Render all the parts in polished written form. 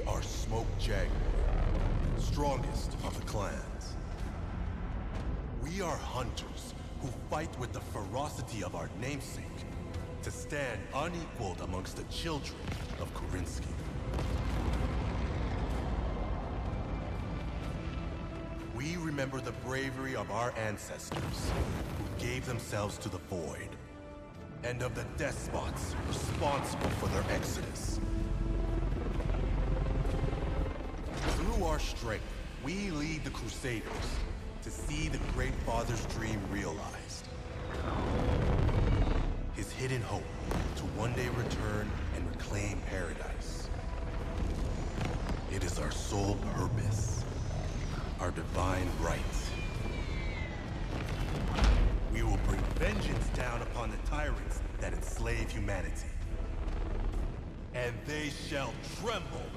are Smoke Jaguar, strongest of the clans. We are hunters who fight with the ferocity of our namesake to stand unequaled amongst the children of Kurinsky. We remember the bravery of our ancestors who gave themselves to the void, and of the despots responsible for their exodus. Through our strength, we lead the Crusaders to see the Great Father's dream realized. His hidden hope to one day return and reclaim paradise. It is our sole purpose, our divine right. We will bring vengeance down upon the tyrants that enslave humanity. And they shall tremble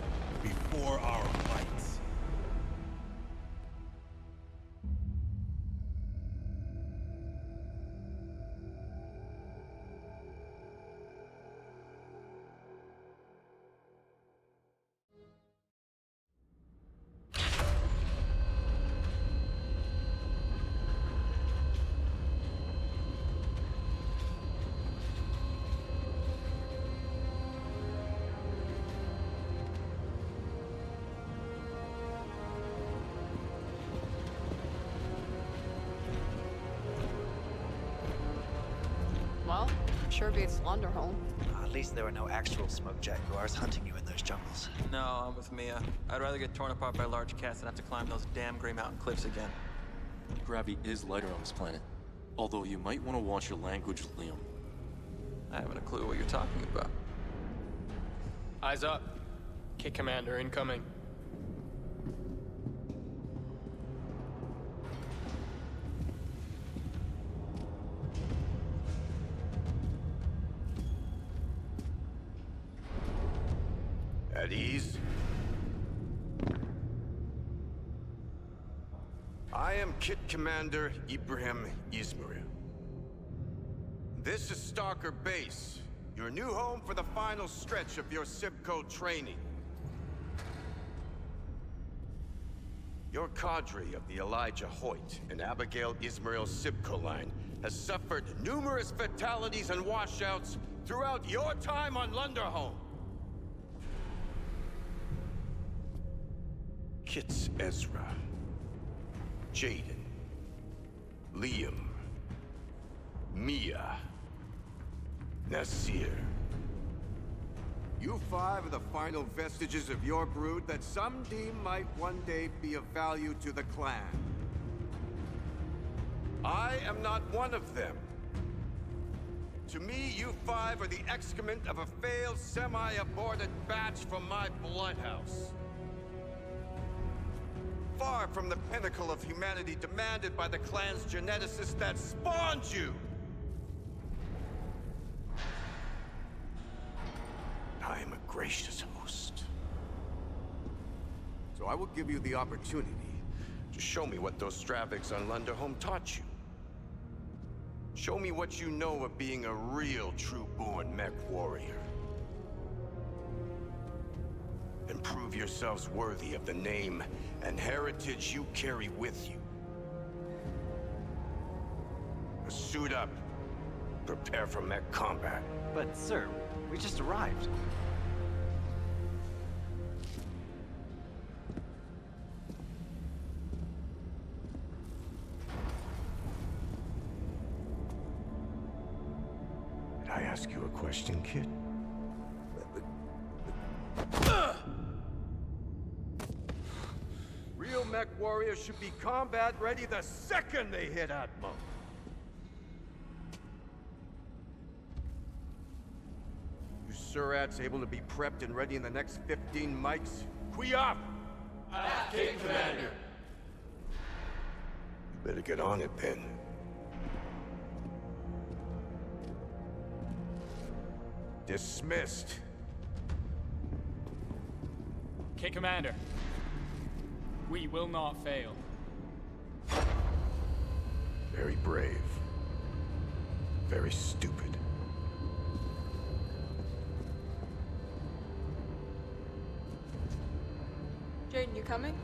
before our might. Well, sure beats Lunderholm. At least there were no actual smoke jaguars hunting you in those jungles. No, I'm with Mia. I'd rather get torn apart by large cats than have to climb those damn Grey Mountain cliffs again. Gravity is lighter on this planet. Although you might want to watch your language, Liam. I haven't a clue what you're talking about. Eyes up. Kit Commander incoming. At ease. I am Kit Commander Ibrahim Izmail. This is Stalker Base, your new home for the final stretch of your Sibco training. Your cadre of the Elijah Hoyt and Abigail Ismail Sibco line has suffered numerous fatalities and washouts throughout your time on Lunderholm. Kit's Ezra, Jaden, Liam, Mia, Nasir. You five are the final vestiges of your brood that some deem might one day be of value to the clan. I am not one of them. To me, you five are the excrement of a failed, semi-aborted batch from my bloodhouse. Far from the pinnacle of humanity demanded by the clan's geneticists that spawned you! I am a gracious host. So I will give you the opportunity to show me what those Stravics on Lunderholm taught you. Show me what you know of being a real true-born Mechwarrior. And prove yourselves worthy of the name and heritage you carry with you. Suit up. Prepare for mech combat. But, sir, we just arrived. Did I ask you a question, kid? Real mech warriors should be combat ready the second they hit Atmo. You Surats able to be prepped and ready in the next 15 mics? Quiop! Kit Commander. You better get on it then. Dismissed. Kit Commander. We will not fail. Very brave. Very stupid. coming?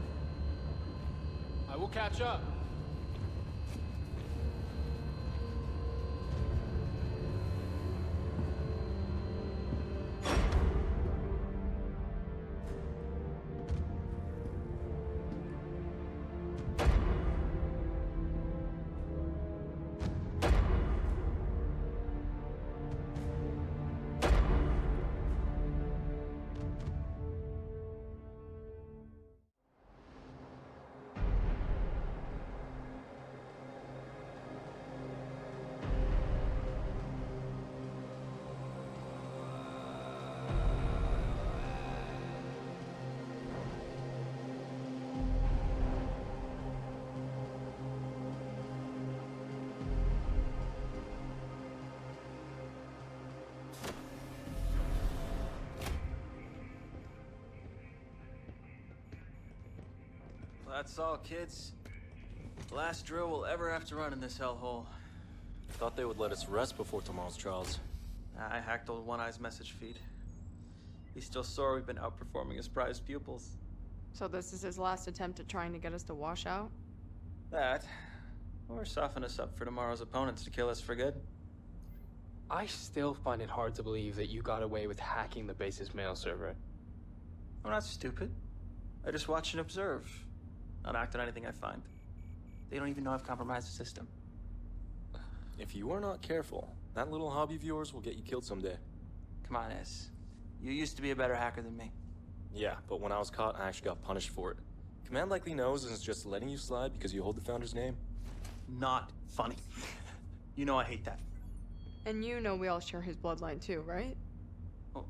I will catch up. That's all, kids. Last drill we'll ever have to run in this hellhole. Thought they would let us rest before tomorrow's trials. I hacked old One Eye's message feed. He's still sore we've been outperforming his prized pupils. So this is his last attempt at trying to get us to wash out? That, or soften us up for tomorrow's opponents to kill us for good. I still find it hard to believe that you got away with hacking the base's mail server. I'm not stupid. I just watch and observe. Not act on anything I find. They don't even know I've compromised the system. If you are not careful, that little hobby of yours will get you killed someday. Come on, Ez. You used to be a better hacker than me. Yeah, but when I was caught, I actually got punished for it. Command likely knows and is just letting you slide because you hold the Founder's name. Not funny. You know I hate that. And you know we all share his bloodline too, right? Well,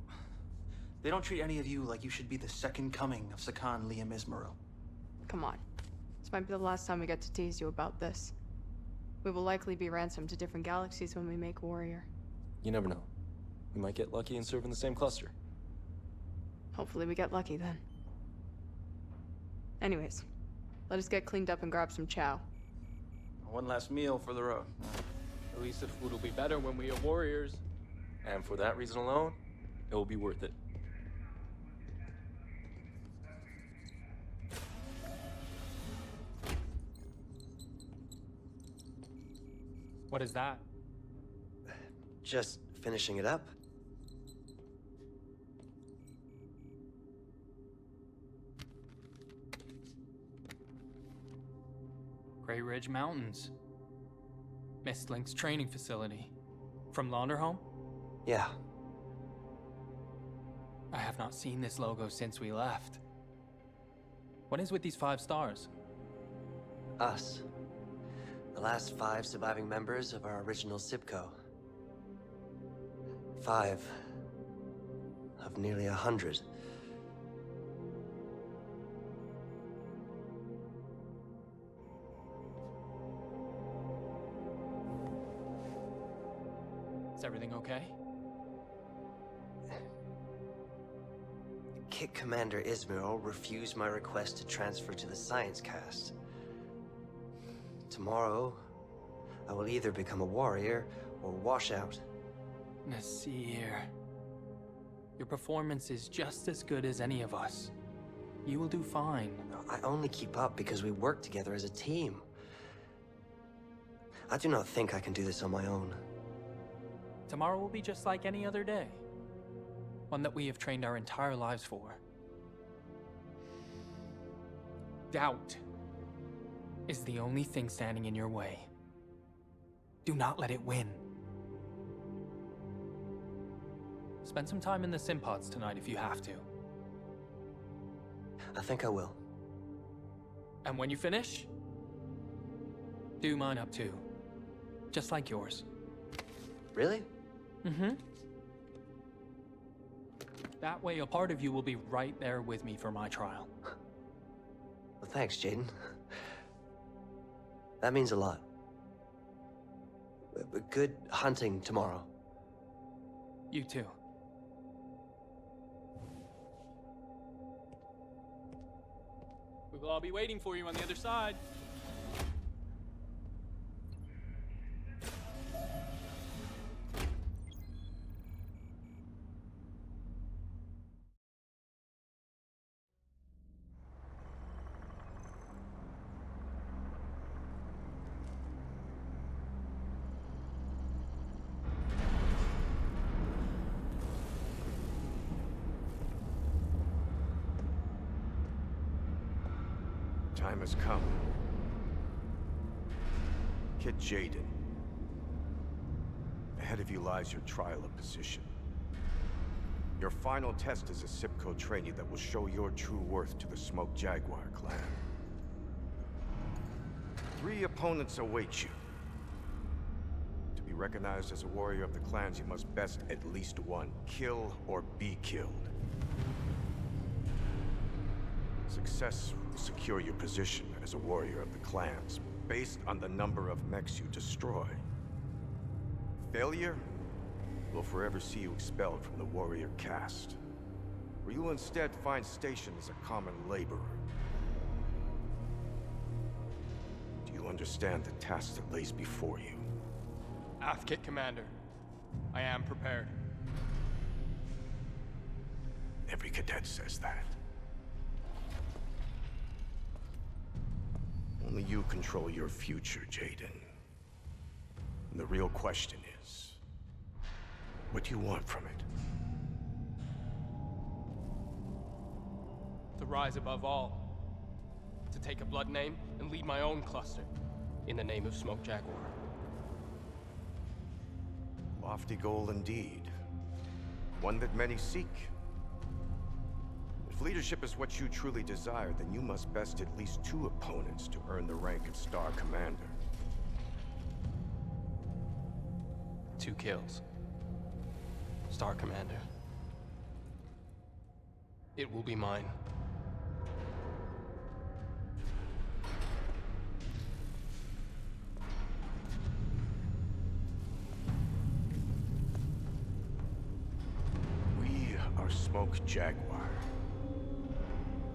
they don't treat any of you like you should be the second coming of Sakan Liam Ismail. Come on. This might be the last time we get to tease you about this. We will likely be ransomed to different galaxies when we make Warrior. You never know. We might get lucky and serve in the same cluster. Hopefully we get lucky then. Anyways, let us get cleaned up and grab some chow. One last meal for the road. At least the food will be better when we are warriors. And for that reason alone, it will be worth it. What is that? Just finishing it up. Grey Ridge Mountains. Mistlink's training facility. From Launderhome? Yeah. I have not seen this logo since we left. What is with these 5 stars? Us. The last 5 surviving members of our original SIPCO. 5 of nearly 100. Is everything okay? Kit Commander Ismail refused my request to transfer to the science cast. Tomorrow, I will either become a warrior or wash out. Nasir. Your performance is just as good as any of us. You will do fine. I only keep up because we work together as a team. I do not think I can do this on my own. Tomorrow will be just like any other day. One that we have trained our entire lives for. Doubt is the only thing standing in your way. Do not let it win. Spend some time in the sim pods tonight if you have to. I think I will. And when you finish, do mine up too. Just like yours. Really? Mm-hmm. That way a part of you will be right there with me for my trial. Well, thanks, Jaden. That means a lot. Good hunting tomorrow. You too. We will all be waiting for you on the other side. time has come. Kid Jaden. Ahead of you lies your trial of position. Your final test is a Sipco trainee that will show your true worth to the Smoke Jaguar clan. 3 opponents await you. To be recognized as a warrior of the clans, you must best at least one. Kill or be killed. Success will secure your position as a warrior of the clans, based on the number of mechs you destroy. Failure will forever see you expelled from the warrior caste, where you will instead find station as a common laborer. Do you understand the task that lays before you? Kit Commander, I am prepared. Every cadet says that. Only you control your future, Jaden. And the real question is, what do you want from it? To rise above all. To take a blood name and lead my own cluster. In the name of Smoke Jaguar. Lofty goal indeed. One that many seek. If leadership is what you truly desire, then you must best at least 2 opponents to earn the rank of Star Commander. 2 kills. Star Commander. It will be mine. We are Smoke Jaguar.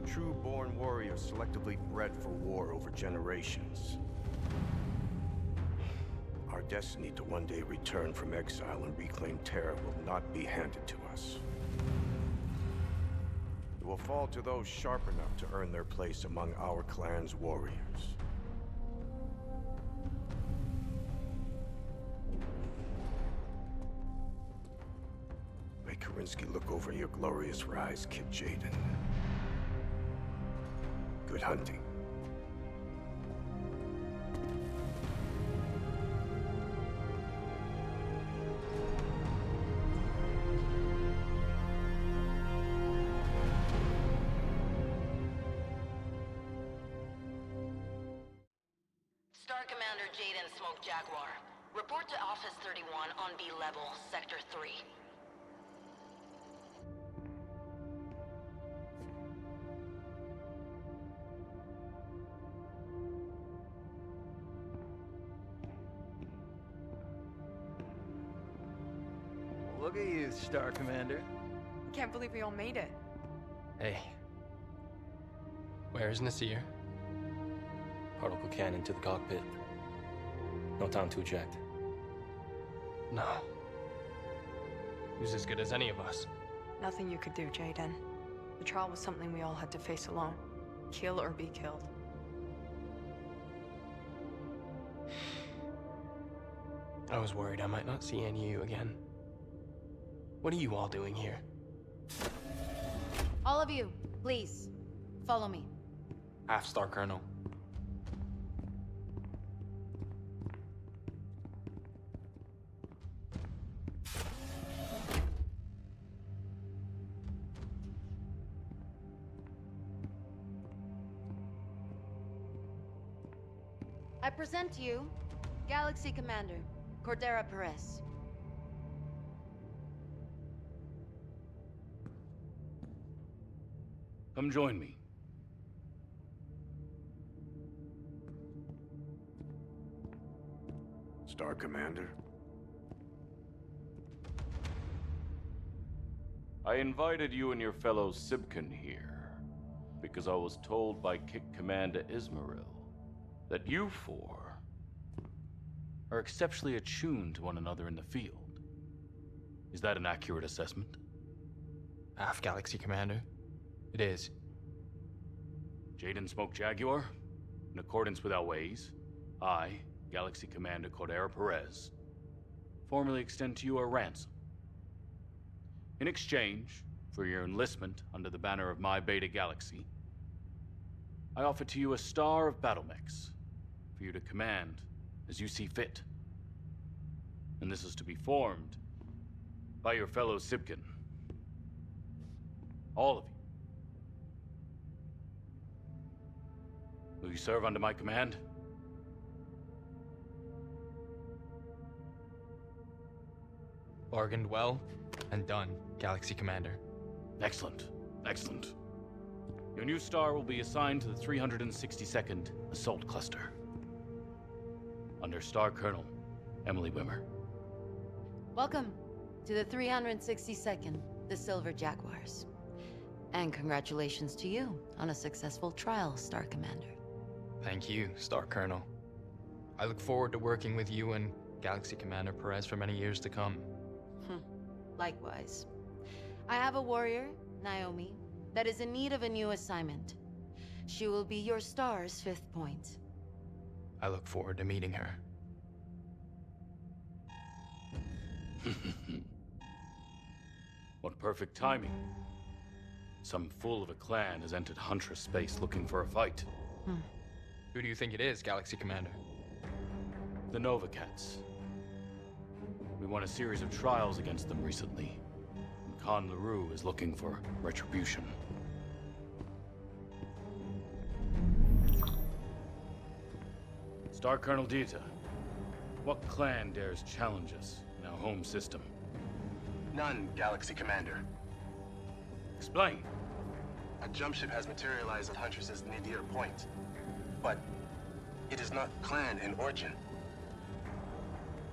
True-born warriors selectively bred for war over generations. Our destiny to one day return from exile and reclaim Terra will not be handed to us. It will fall to those sharp enough to earn their place among our clan's warriors. May Karinsky look over your glorious rise, Kid Jaden. Good hunting. Star Commander Jaden Smoke Jaguar. Report to Office 31 on B level, Sector 3. Look at you, Star Commander. Can't believe we all made it. Hey. Where is Nasir? Particle cannon to the cockpit. No time to eject. No. Who's as good as any of us? Nothing you could do, Jaden. The trial was something we all had to face alone. Kill or be killed. I was worried I might not see any of you again. What are you all doing here? All of you, please, follow me. Half-Star Colonel. I present to you Galaxy Commander, Cordera Perez. Come join me. Star Commander. I invited you and your fellow Sibkin here because I was told by Kick Commander Ismail that you 4 are exceptionally attuned to one another in the field. Is that an accurate assessment? Half Galaxy Commander. It is. Jaden Smoke Jaguar, in accordance with our ways, I, Galaxy Commander Cordera Perez, formally extend to you a ransom. In exchange for your enlistment under the banner of my Beta Galaxy, I offer to you a star of battle mechs for you to command as you see fit. And this is to be formed by your fellow Sibkin. All of you. Will you serve under my command? Bargained well and done, Galaxy Commander. Excellent. Excellent. Your new star will be assigned to the 362nd Assault Cluster. Under Star Colonel Emily Wimmer. Welcome to the 362nd, the Silver Jaguars. And congratulations to you on a successful trial, Star Commander. Thank you, Star Colonel. I look forward to working with you and Galaxy Commander Perez for many years to come. Likewise. I have a warrior, Naomi, that is in need of a new assignment. She will be your star's 5th point. I look forward to meeting her. What perfect timing. Some fool of a clan has entered Huntress space looking for a fight. Who do you think it is, Galaxy Commander? The Nova Cats. We won a series of trials against them recently. And Khan LaRue is looking for retribution. Star Colonel Dita, what clan dares challenge us in our home system? None, Galaxy Commander. Explain. A jump ship has materialized at Huntress's nadir point. But it is not clan in origin.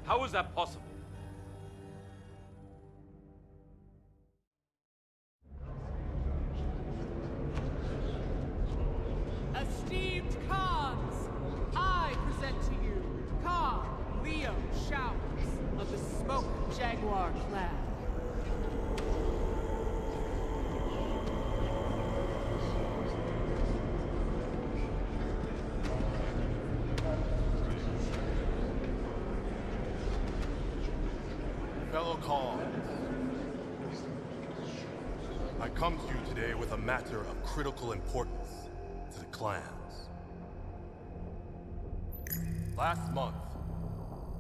How is that possible? Esteemed Khans, I present to you Khan Leo Showers of the Smoke Jaguar clan. Fellow Khans, I come to you today with a matter of critical importance to the clans. Last month,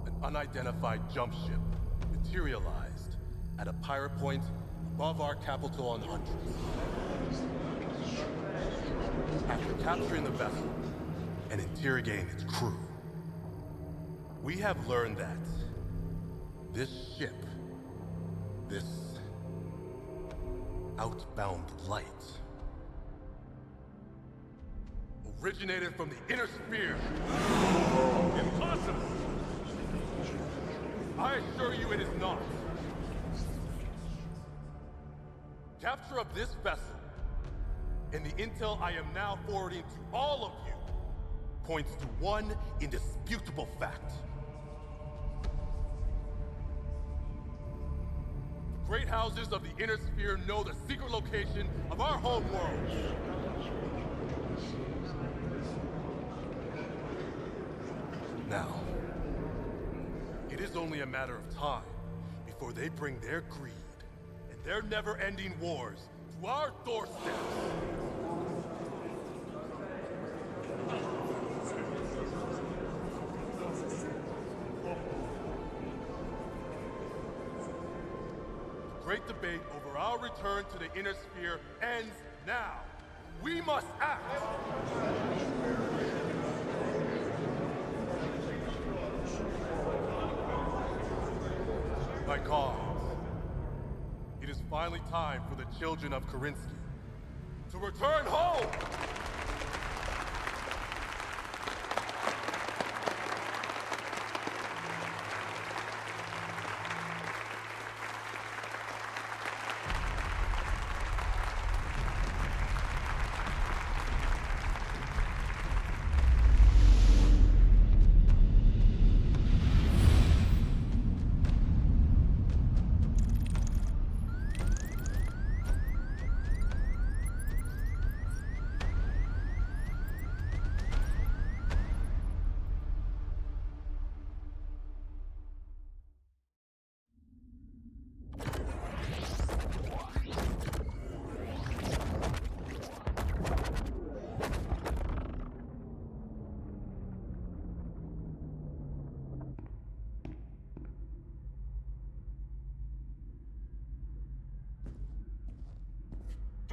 an unidentified jump ship materialized at a pirate point above our capital on Huntress. After capturing the vessel and interrogating its crew, we have learned that this ship, this outbound light, originated from the inner sphere. Impossible! I assure you it is not. Capture of this vessel, and the intel I am now forwarding to all of you, points to one indisputable fact. The great houses of the inner sphere know the secret location of our home world. Now, it is only a matter of time before they bring their greed and their never-ending wars to our doorsteps. The great debate over our return to the inner sphere ends now. We must act! My cause. It is finally time for the children of Karinsky to return home!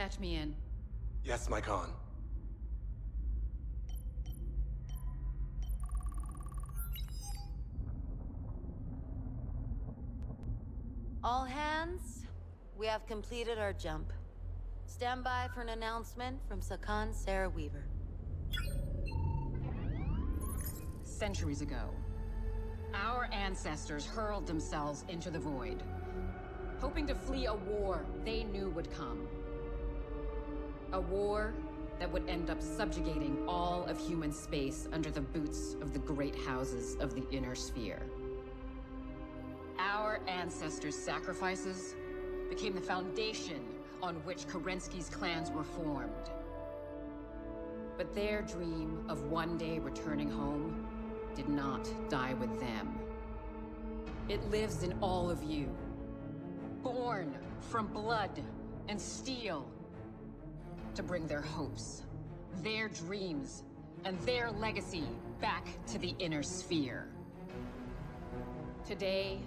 Patch me in. Yes, my con. All hands, we have completed our jump. Stand by for an announcement from Sakan Sarah Weaver. Centuries ago, our ancestors hurled themselves into the void, hoping to flee a war they knew would come. A war that would end up subjugating all of human space under the boots of the great houses of the inner sphere. Our ancestors' sacrifices became the foundation on which Kerensky's clans were formed. But their dream of one day returning home did not die with them. It lives in all of you, born from blood and steel, to bring their hopes, their dreams, and their legacy back to the inner sphere. Today,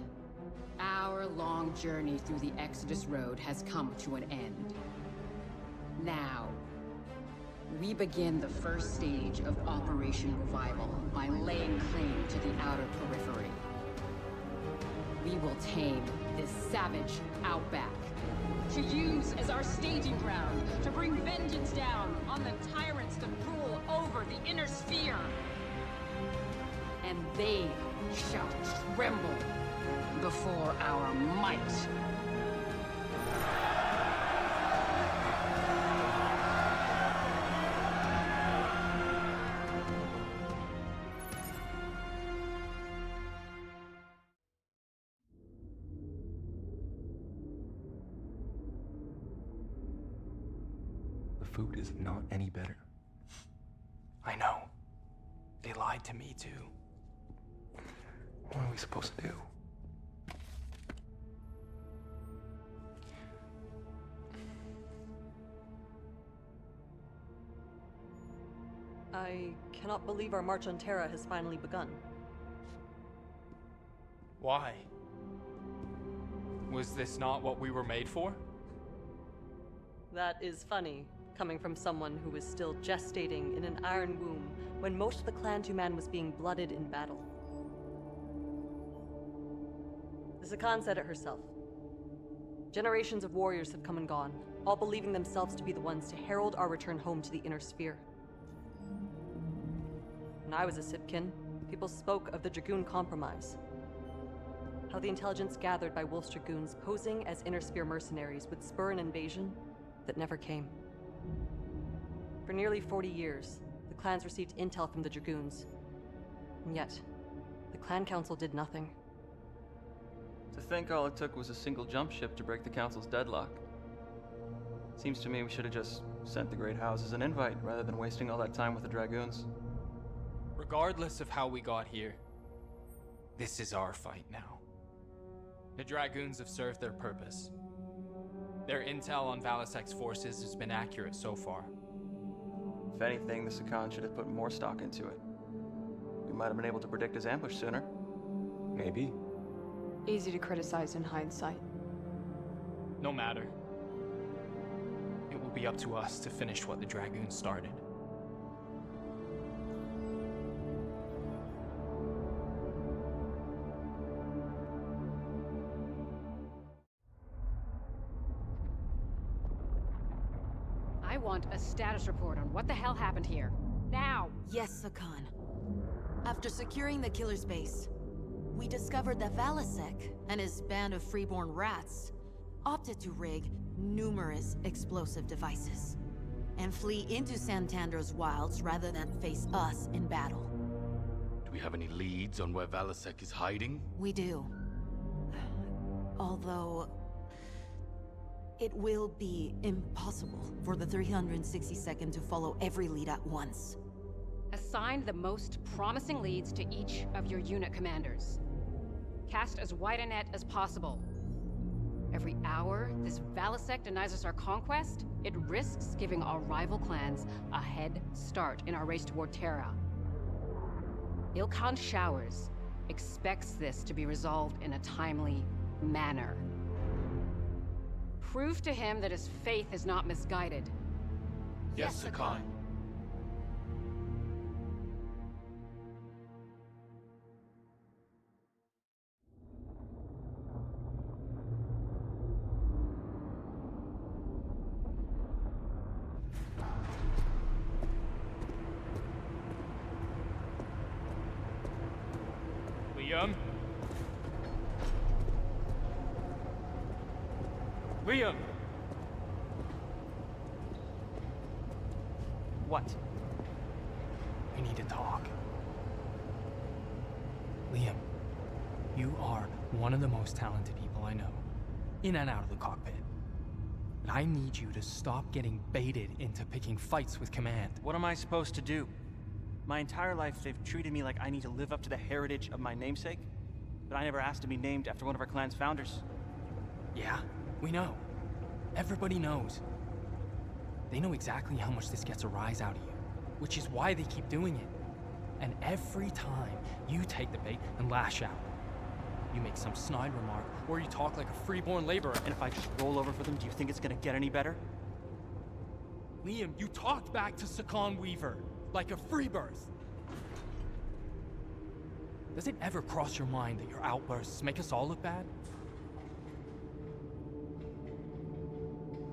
our long journey through the Exodus Road has come to an end. Now, we begin the first stage of Operation Revival by laying claim to the outer periphery. We will tame this savage outback, to use as our staging ground to bring vengeance down on the tyrants that rule over the inner sphere. And they shall tremble before our might. The food is not any better. I know. They lied to me too. What are we supposed to do? I cannot believe our march on Terra has finally begun. Why? Was this not what we were made for? That is funny, coming from someone who was still gestating in an iron womb when most of the clan to man was being blooded in battle. The Sakan said it herself. Generations of warriors have come and gone, all believing themselves to be the ones to herald our return home to the inner sphere. When I was a Sipkin, people spoke of the Dragoon Compromise. How the intelligence gathered by Wolf's Dragoons posing as inner sphere mercenaries would spur an invasion that never came. For nearly 40 years, the clans received intel from the Dragoons. And yet, the clan council did nothing. To think all it took was a single jump ship to break the council's deadlock. Seems to me we should have just sent the great houses an invite rather than wasting all that time with the Dragoons. Regardless of how we got here, this is our fight now. The Dragoons have served their purpose. Their intel on Battletech's forces has been accurate so far. If anything, the Sakan should have put more stock into it. We might have been able to predict his ambush sooner. Maybe. Easy to criticize in hindsight. No matter. It will be up to us to finish what the Dragoons started. I want a status report on what the hell happened here. Now! Yes, Sakan. After securing the killer's base, we discovered that Battletech and his band of freeborn rats opted to rig numerous explosive devices and flee into Santander's wilds rather than face us in battle. Do we have any leads on where Battletech is hiding? We do. Although it will be impossible for the 362nd to follow every lead at once. Assign the most promising leads to each of your unit commanders. Cast as wide a net as possible. Every hour this Battletech denies us our conquest, it risks giving our rival clans a head start in our race toward Terra. Ilkhan Showers expects this to be resolved in a timely manner. Prove to him that his faith is not misguided. Yes, Sakan. Liam? Liam! What? We need to talk. Liam, you are one of the most talented people I know, in and out of the cockpit. And I need you to stop getting baited into picking fights with Command. What am I supposed to do? My entire life, they've treated me like I need to live up to the heritage of my namesake, but I never asked to be named after one of our clan's founders. Yeah, we know. Everybody knows. They know exactly how much this gets a rise out of you, which is why they keep doing it. And every time you take the bait and lash out, you make some snide remark, or you talk like a freeborn laborer. And if I just roll over for them, do you think it's gonna get any better? Liam, you talked back to Sakan Weaver, like a free birth. Does it ever cross your mind that your outbursts make us all look bad?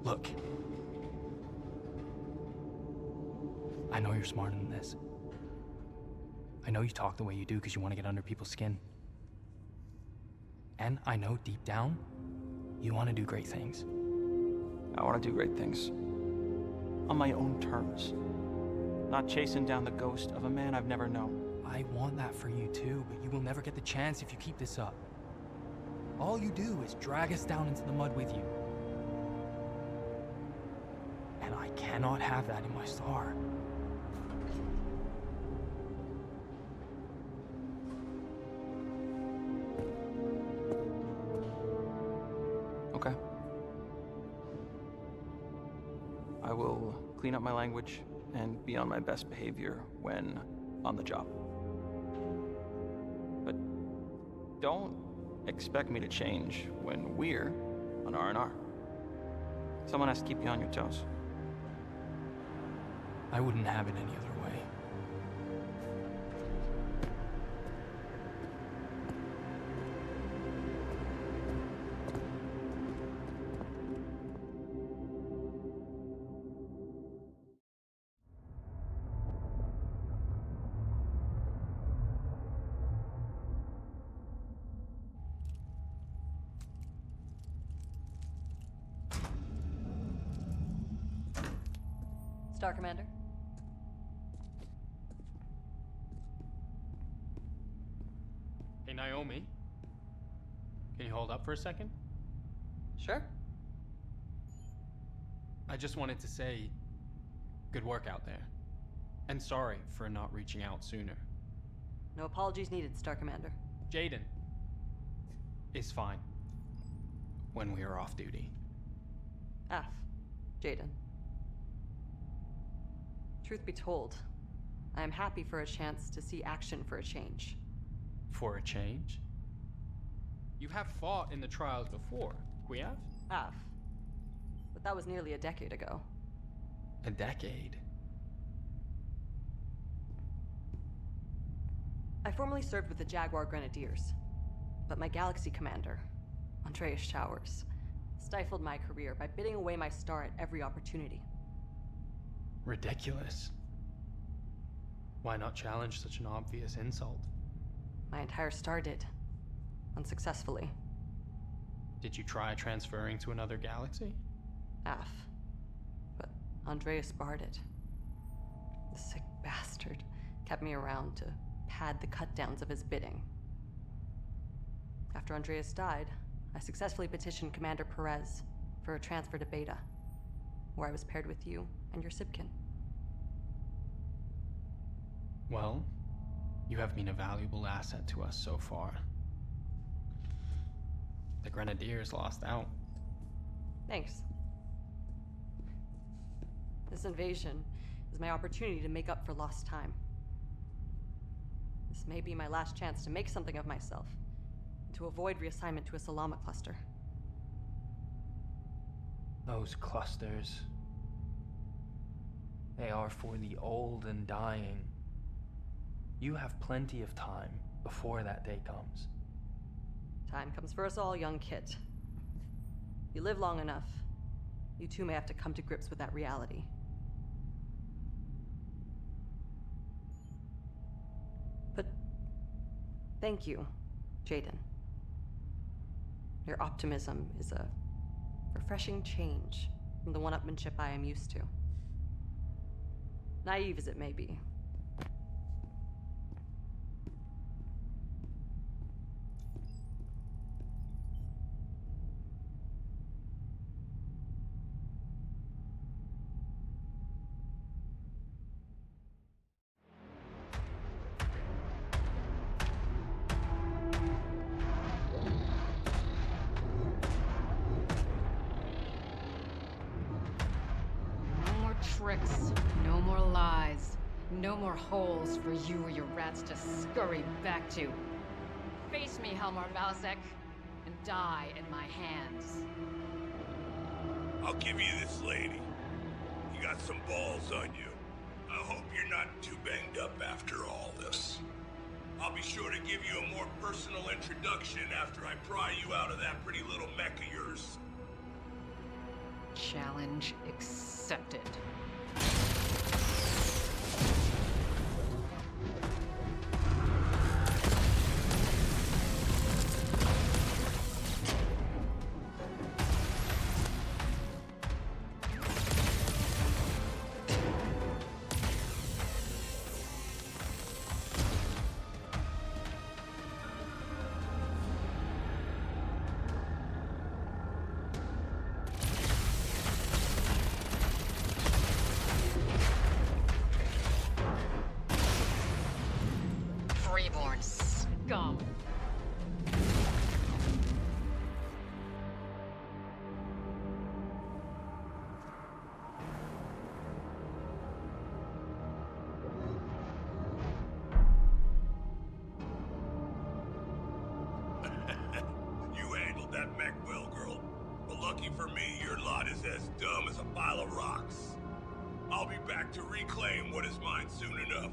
Look. I know you're smarter than this. I know you talk the way you do because you want to get under people's skin. And I know deep down, you want to do great things. I want to do great things. On my own terms. Not chasing down the ghost of a man I've never known. I want that for you too, but you will never get the chance if you keep this up. All you do is drag us down into the mud with you. And I cannot have that in my star. Okay. I will clean up my language and be on my best behavior when on the job. But don't expect me to change when we're on R&R. Someone has to keep you on your toes. I wouldn't have it any other way. Star Commander. Hey, Naomi. Can you hold up for a second? Sure. I just wanted to say, good work out there. And sorry for not reaching out sooner. No apologies needed, Star Commander. Jaden is fine when we are off duty. Af. Jaden. Truth be told, I am happy for a chance to see action for a change. For a change? You have fought in the trials before, Quiev? Af. But that was nearly a decade ago. A decade? I formerly served with the Jaguar Grenadiers, but my Galaxy commander, Andreas Showers, stifled my career by bidding away my star at every opportunity. Ridiculous. Why not challenge such an obvious insult? My entire star did. Unsuccessfully. Did you try transferring to another galaxy? Af. But Andreas barred it. The sick bastard kept me around to pad the cut-downs of his bidding. After Andreas died, I successfully petitioned Commander Perez for a transfer to Beta, where I was paired with you and your Sibkin. Well, you have been a valuable asset to us so far. The Grenadiers lost out. Thanks. This invasion is my opportunity to make up for lost time. This may be my last chance to make something of myself, and to avoid reassignment to a Salama cluster. Those clusters. They are for the old and dying. You have plenty of time before that day comes. Time comes for us all, young kid. You live long enough, you too may have to come to grips with that reality. But thank you, Jaden. Your optimism is a refreshing change from the one-upmanship I am used to. Naive as it may be. Tricks, no more lies, no more holes for you or your rats to scurry back to. Face me, Helmar Valasek, and die in my hands. I'll give you this, lady. You got some balls on you. I hope you're not too banged up after all this. I'll be sure to give you a more personal introduction after I pry you out of that pretty little mech of yours. Challenge accepted. Freeborn scum. You handled that mech well, girl. But lucky for me, your lot is as dumb as a pile of rocks. I'll be back to reclaim what is mine soon enough.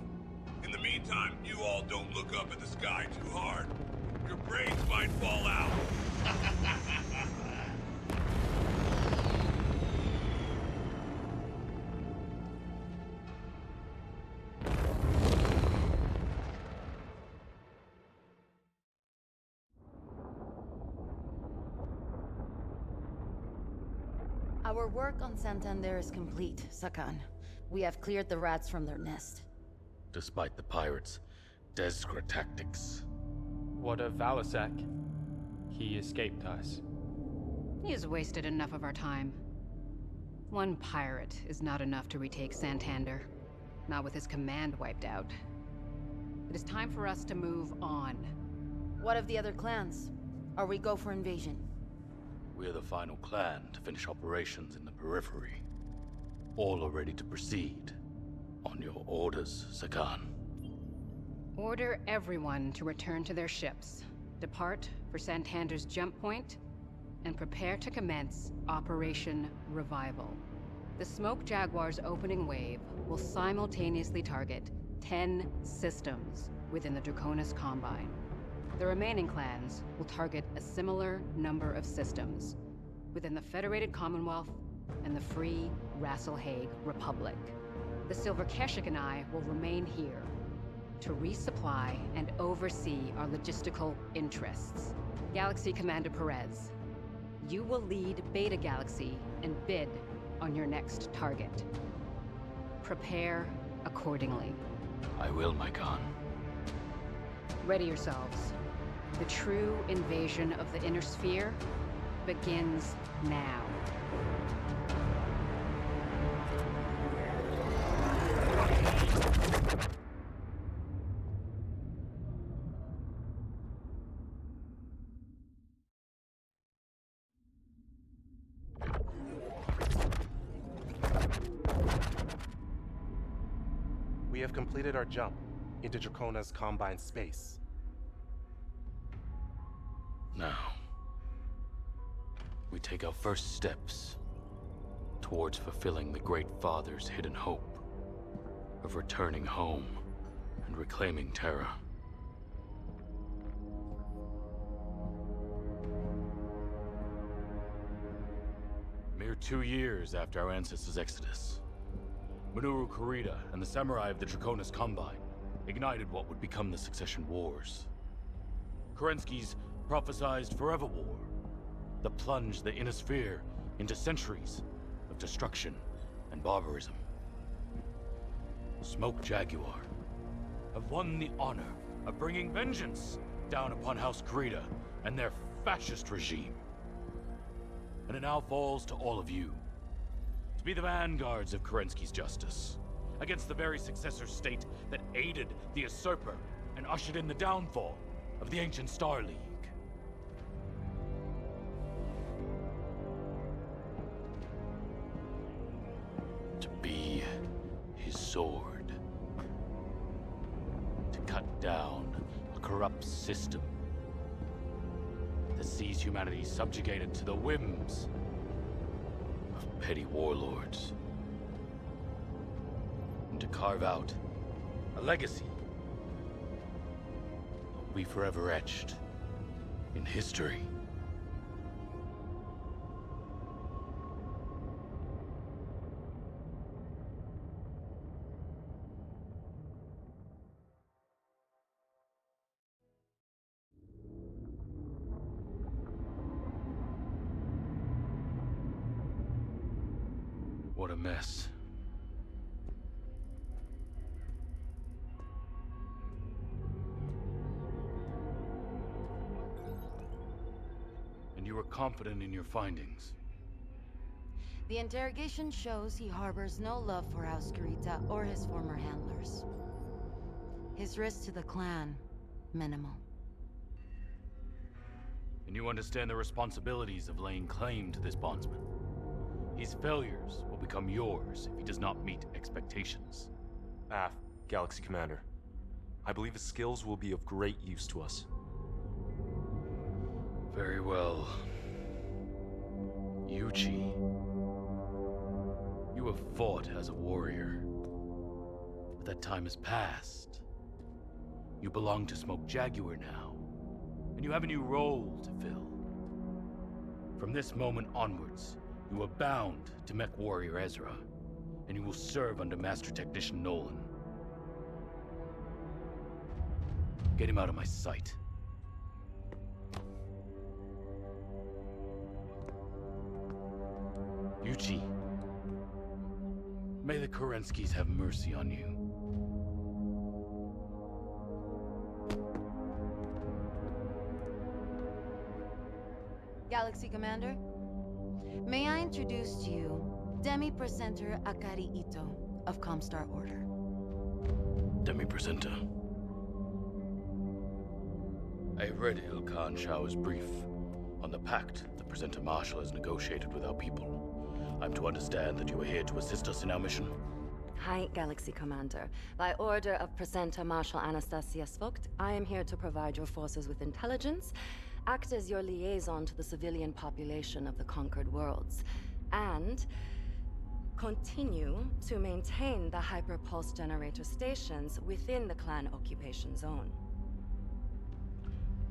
In the meantime, you all don't look up at the sky too hard. Your brains might fall out. Our work on Santander is complete, Sakan. We have cleared the rats from their nest. Despite the pirates' desperate tactics. What of Valasek? He escaped us. He has wasted enough of our time. One pirate is not enough to retake Santander. Not with his command wiped out. It is time for us to move on. What of the other clans? Are we go for invasion? We're the final clan to finish operations in the periphery. All are ready to proceed. On your orders, Sakan. Order everyone to return to their ships, depart for Santander's jump point, and prepare to commence Operation Revival. The Smoke Jaguar's opening wave will simultaneously target 10 systems within the Draconis Combine. The remaining clans will target a similar number of systems within the Federated Commonwealth and the Free Rasselhague Republic. The Silver Keshik and I will remain here to resupply and oversee our logistical interests. Galaxy Commander Perez, you will lead Beta Galaxy and bid on your next target. Prepare accordingly. I will, my Khan. Ready yourselves. The true invasion of the Inner Sphere begins now. We have completed our jump into Dracona's Combine space. Now, we take our first steps towards fulfilling the Great Father's hidden hope of returning home and reclaiming Terra. Mere 2 years after our ancestors' exodus, Kurita and the samurai of the Draconis Combine ignited what would become the Succession Wars. Kerensky's prophesized forever war that plunged the Inner Sphere into centuries of destruction and barbarism. Smoke Jaguar have won the honor of bringing vengeance down upon House Kurita and their fascist regime. And it now falls to all of you to be the vanguards of Kerensky's justice against the very successor state that aided the usurper and ushered in the downfall of the ancient Star League. To be his sword. To cut down a corrupt system that sees humanity subjugated to the whims of petty warlords. And to carve out a legacy that will be forever etched in history. What a mess. And you were confident in your findings. The interrogation shows he harbors no love for House Kurita or his former handlers. His risk to the clan, minimal. And you understand the responsibilities of laying claim to this bondsman. His failures will become yours if he does not meet expectations. Galaxy Commander. I believe his skills will be of great use to us. Very well. Yuchi. You have fought as a warrior. But that time has passed. You belong to Smoke Jaguar now. And you have a new role to fill. From this moment onwards, you are bound to Mechwarrior Ezra, and you will serve under Master Technician Nolan. Get him out of my sight. Yuchi, may the Kerenskys have mercy on you. Galaxy Commander, may I introduce to you Demi-Presenter Akari Ito of Comstar Order. Demi-Presenter. I have read Ilkhan Shao's brief on the pact the Presenter Marshal has negotiated with our people. I'm to understand that you are here to assist us in our mission? Hi, Galaxy Commander. By order of Presenter Marshal Anastasia Svogt, I am here to provide your forces with intelligence, act as your liaison to the civilian population of the conquered worlds, and continue to maintain the hyperpulse generator stations within the clan occupation zone.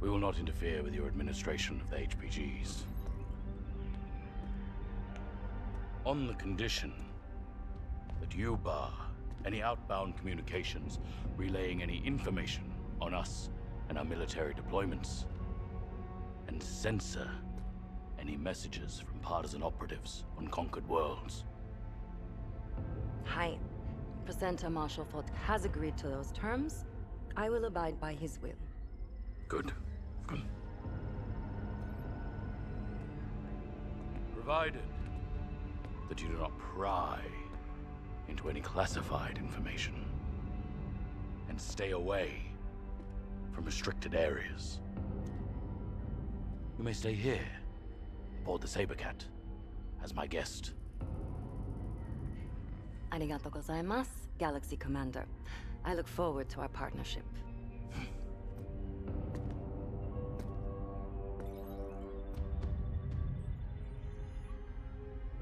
We will not interfere with your administration of the HPGs. On the condition that you bar any outbound communications relaying any information on us and our military deployments, and censor any messages from partisan operatives on conquered worlds. Hi. Presenter Marshal Vogt has agreed to those terms. I will abide by his will. Good. Good. Provided that you do not pry into any classified information and stay away from restricted areas. You may stay here, aboard the Sabercat, as my guest. Arigato gozaimasu, Galaxy Commander. I look forward to our partnership.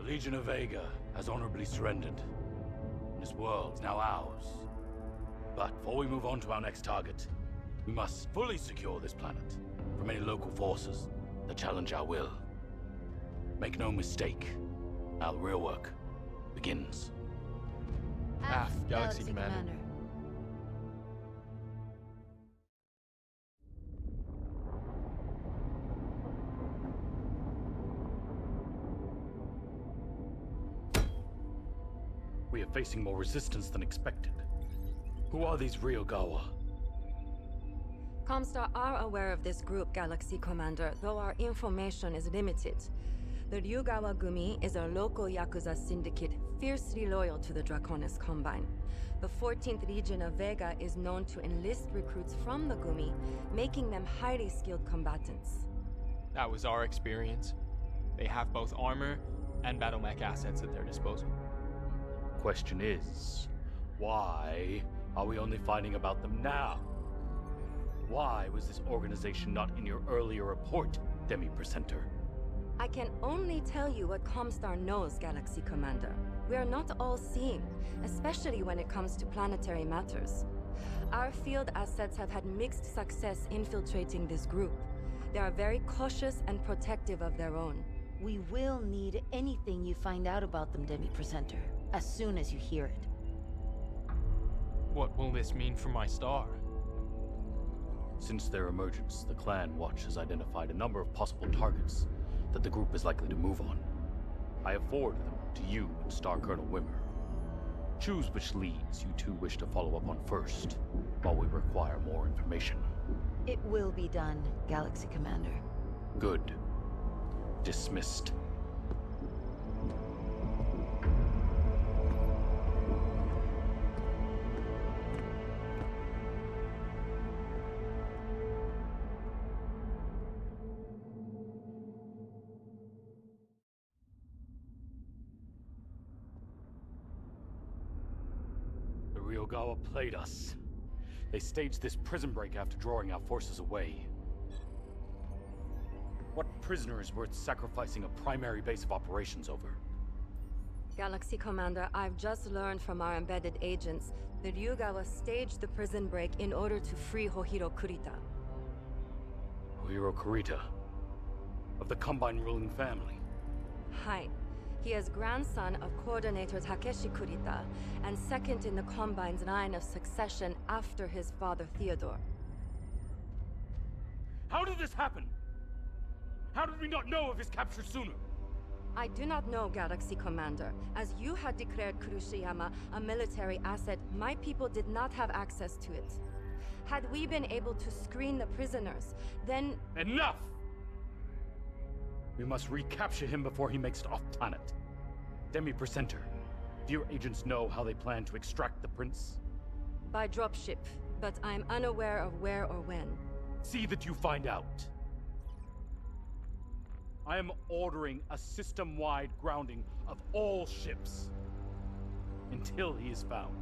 Legion of Vega has honorably surrendered. This world is now ours. But before we move on to our next target, we must fully secure this planet from any local forces that challenge our will. Make no mistake, our real work begins. Aft, Galaxy Commander. We are facing more resistance than expected. Who are these Ryogawa? Comstar are aware of this group, Galaxy Commander, though our information is limited. The Ryugawa Gumi is a local Yakuza syndicate fiercely loyal to the Draconis Combine. The 14th Legion of Vega is known to enlist recruits from the Gumi, making them highly skilled combatants. That was our experience. They have both armor and battle mech assets at their disposal. Question is, why are we only finding about them now? Why was this organization not in your earlier report, Demi-Presenter? I can only tell you what Comstar knows, Galaxy Commander. We are not all-seeing, especially when it comes to planetary matters. Our field assets have had mixed success infiltrating this group. They are very cautious and protective of their own. We will need anything you find out about them, Demi-Presenter, as soon as you hear it. What will this mean for my star? Since their emergence, the Clan Watch has identified a number of possible targets that the group is likely to move on. I have forwarded them to you and Star Colonel Wimmer. Choose which leads you two wish to follow up on first, while we require more information. It will be done, Galaxy Commander. Good. Dismissed. Ryogawa played us. They staged this prison break after drawing our forces away. What prisoner is worth sacrificing a primary base of operations over? Galaxy Commander, I've just learned from our embedded agents that Ryugawa staged the prison break in order to free Hohiro Kurita. Hohiro Kurita? Of the Combine ruling family? Hi. He is grandson of Coordinator Takeshi Kurita, and second in the Combine's line of succession after his father Theodore. How did this happen? How did we not know of his capture sooner? I do not know, Galaxy Commander. As you had declared Kurushiyama a military asset, my people did not have access to it. Had we been able to screen the prisoners, then... Enough! We must recapture him before he makes it off-planet. Demi-Presenter, do your agents know how they plan to extract the prince? By dropship, but I'm unaware of where or when. See that you find out. I am ordering a system-wide grounding of all ships until he is found.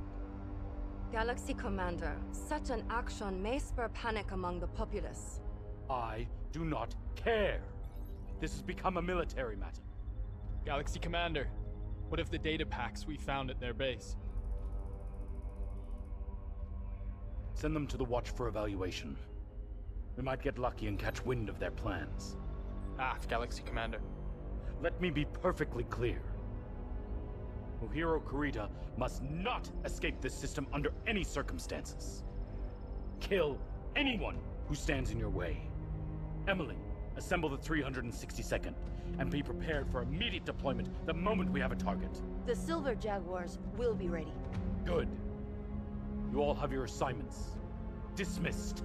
Galaxy Commander, such an action may spur panic among the populace. I do not care. This has become a military matter. Galaxy Commander, what of the data packs we found at their base? Send them to the Watch for evaluation. We might get lucky and catch wind of their plans. Aft, Galaxy Commander. Let me be perfectly clear. Hohiro Kurita must not escape this system under any circumstances. Kill anyone who stands in your way. Emily, assemble the 362nd, and be prepared for immediate deployment the moment we have a target. The Silver Jaguars will be ready. Good. You all have your assignments. Dismissed.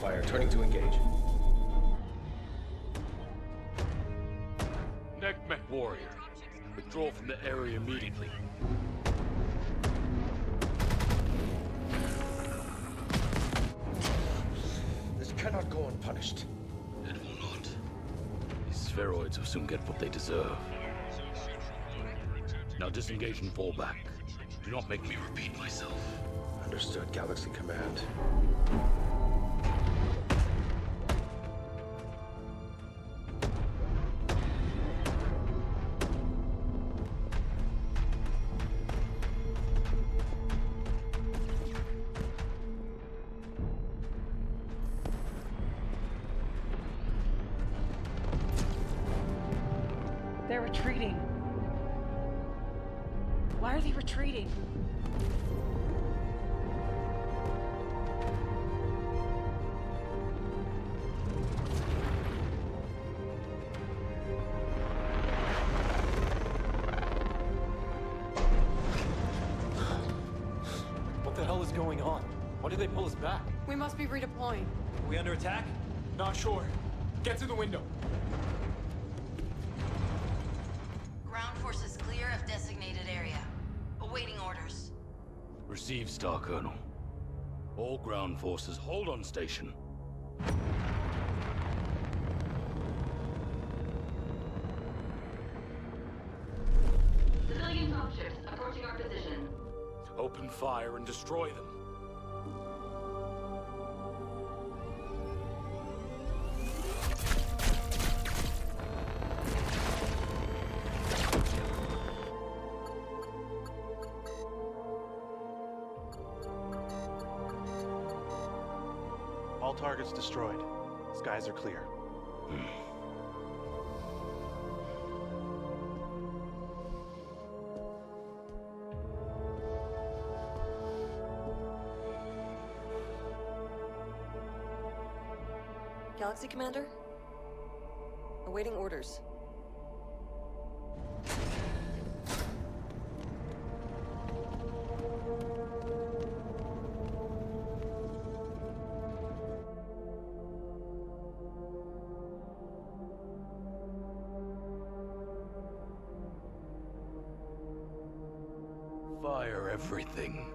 fire, turning to engage. Mechwarrior. Withdraw from the area immediately. This cannot go unpunished. It will not. These spheroids will soon get what they deserve. Now disengage and fall back. Do not make me repeat myself. Understood, Galaxy Command. They're retreating. Why are they retreating? What the hell is going on? Why did they pull us back? We must be redeploying. We under attack? Not sure. Get to the window. Ground forces clear of designated area. Awaiting orders. Receive, Star Colonel. All ground forces hold on station. Civilian dropships approaching our position. Open fire and destroy them. All targets destroyed. Skies are clear. Galaxy Commander? Awaiting orders. Fire everything.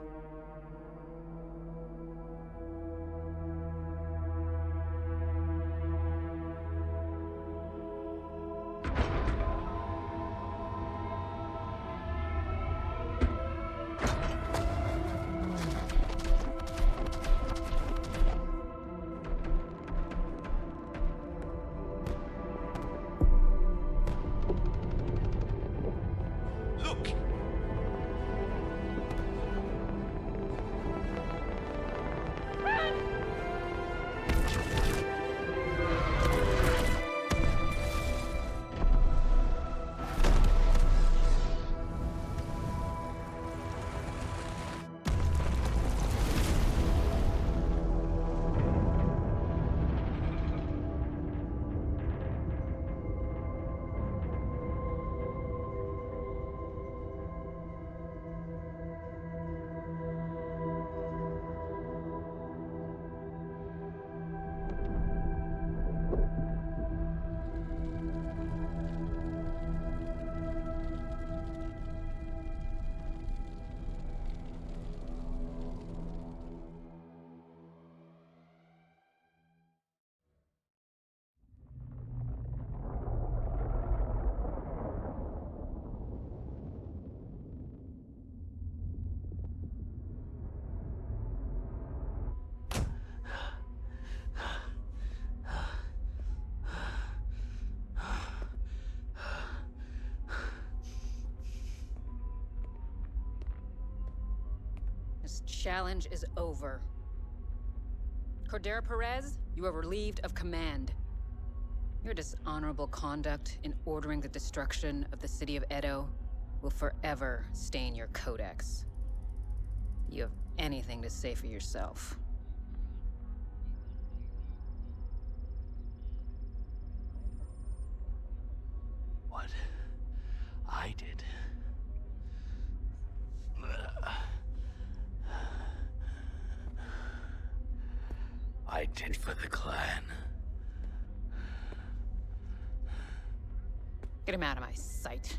This challenge is over. Cordero Perez, you are relieved of command. Your dishonorable conduct in ordering the destruction of the city of Edo will forever stain your codex. You have anything to say for yourself? What I did. I did for the clan. Get him out of my sight.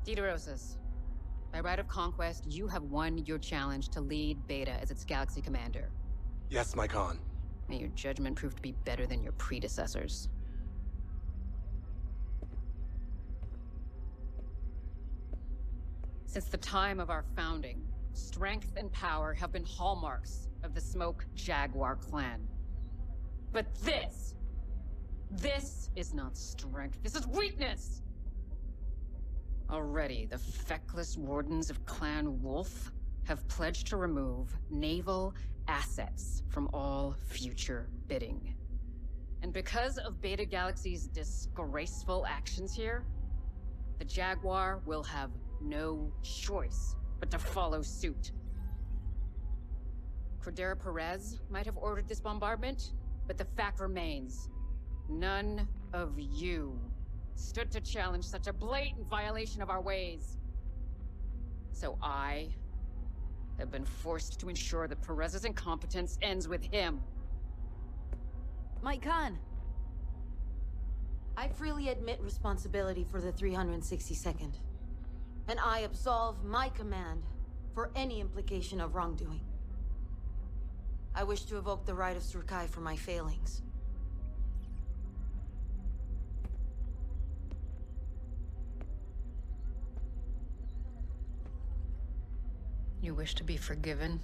Diderosas, by right of conquest, you have won your challenge to lead Beta as its galaxy commander. Yes, my Khan. May your judgment prove to be better than your predecessors. Since the time of our founding, strength and power have been hallmarks of the Smoke Jaguar clan. But this is not strength, this is weakness! Already, the feckless wardens of Clan Wolf have pledged to remove naval assets from all future bidding. And because of Beta Galaxy's disgraceful actions here, the Jaguar will have no choice but to follow suit. Cordera Perez might have ordered this bombardment, but the fact remains, none of you stood to challenge such a blatant violation of our ways. So I have been forced to ensure that Perez's incompetence ends with him. My Khan, I freely admit responsibility for the 362nd, and I absolve my command for any implication of wrongdoing. I wish to evoke the right of Surkai for my failings. You wish to be forgiven?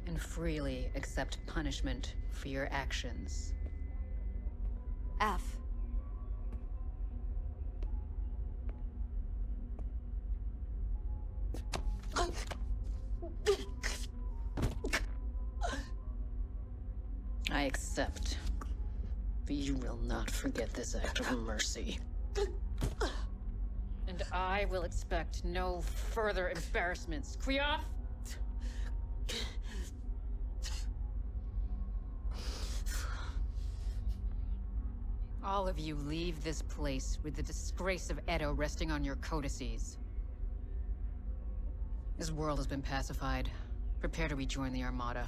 And freely accept punishment for your actions. F. I accept. But you will not forget this act of mercy. And I will expect no further embarrassments. Kriaf? All of you leave this place with the disgrace of Edo resting on your codices. This world has been pacified. Prepare to rejoin the Armada.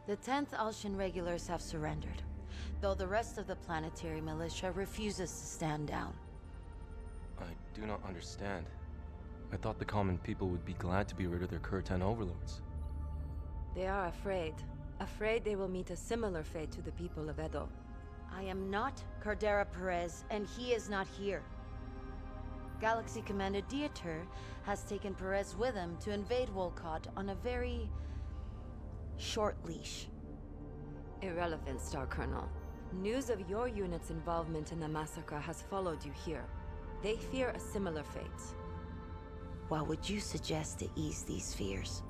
The 10th Alshan regulars have surrendered, though the rest of the planetary militia refuses to stand down. I do not understand. I thought the common people would be glad to be rid of their Kuritan overlords. They are afraid. Afraid they will meet a similar fate to the people of Edo. I am not Cordera Perez, and he is not here. Galaxy Commander Dieter has taken Perez with him to invade Wolcott on a very short leash. Irrelevant, Star Colonel. News of your unit's involvement in the massacre has followed you here. They fear a similar fate. What would you suggest to ease these fears?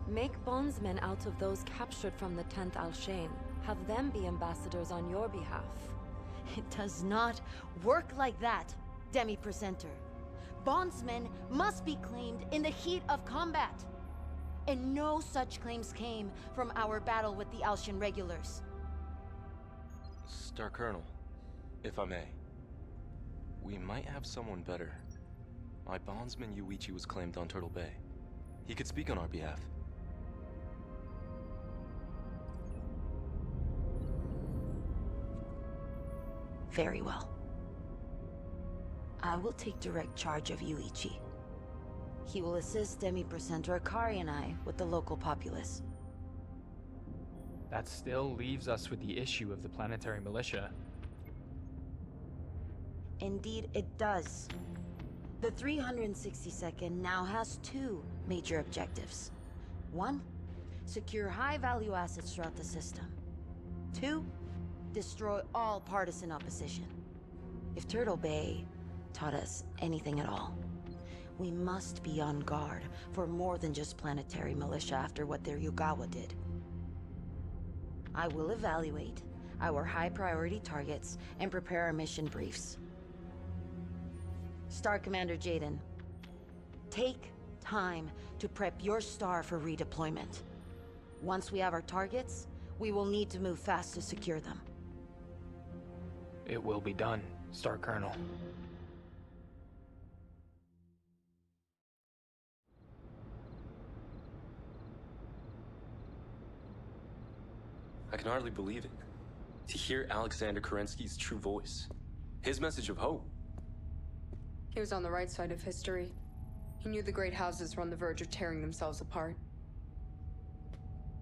Make bondsmen out of those captured from the 10th Alshain. Have them be ambassadors on your behalf. It does not work like that, Demi-Presenter. Bondsmen must be claimed in the heat of combat. And no such claims came from our battle with the Alshan regulars. Star Colonel, if I may. We might have someone better. My bondsman Yuichi was claimed on Turtle Bay. He could speak on our behalf. Very well. I will take direct charge of Yuichi. He will assist Demi-Presenter Akari and I with the local populace. That still leaves us with the issue of the planetary militia. Indeed, it does. The 362nd now has two major objectives. One, secure high-value assets throughout the system. Two, destroy all partisan opposition. If Turtle Bay taught us anything at all, we must be on guard for more than just planetary militia after what their Yugawa did. I will evaluate our high-priority targets and prepare our mission briefs. Star Commander Jaden, take time to prep your star for redeployment. Once we have our targets, we will need to move fast to secure them. It will be done, Star Colonel. I can hardly believe it. To hear Alexander Kerensky's true voice. His message of hope. He was on the right side of history. He knew the great houses were on the verge of tearing themselves apart.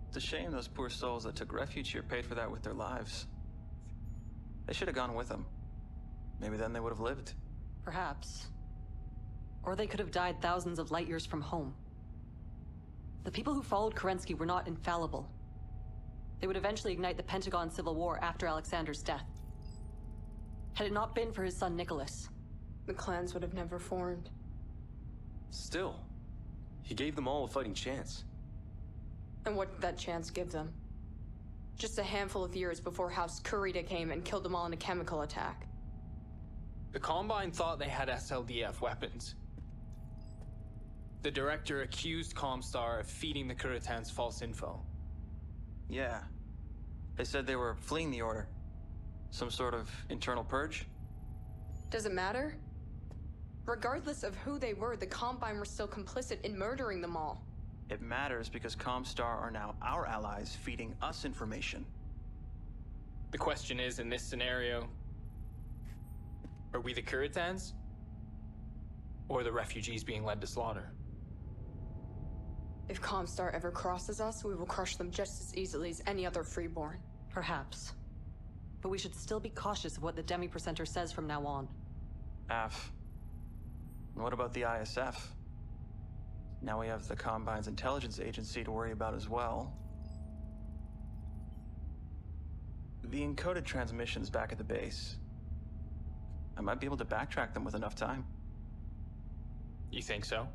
It's a shame those poor souls that took refuge here paid for that with their lives. They should have gone with him. Maybe then they would have lived. Perhaps. Or they could have died thousands of light years from home. The people who followed Kerensky were not infallible. They would eventually ignite the Pentagon Civil War after Alexander's death. Had it not been for his son Nicholas, the clans would have never formed. Still, he gave them all a fighting chance. And what did that chance give them? Just a handful of years before House Kurita came and killed them all in a chemical attack. The Combine thought they had SLDF weapons. The director accused Comstar of feeding the Kuritans false info. Yeah. They said they were fleeing the Order. Some sort of internal purge? Does it matter? Regardless of who they were, the Combine were still complicit in murdering them all. It matters because Comstar are now our allies, feeding us information. The question is, in this scenario, are we the Kuritans? Or the refugees being led to slaughter? If Comstar ever crosses us, we will crush them just as easily as any other freeborn. perhaps. But we should still be cautious of what the demi-percenter says from now on. AF. And what about the ISF? Now we have the Combine's intelligence agency to worry about as well. The encoded transmissions back at the base. I might be able to backtrack them with enough time. You think so?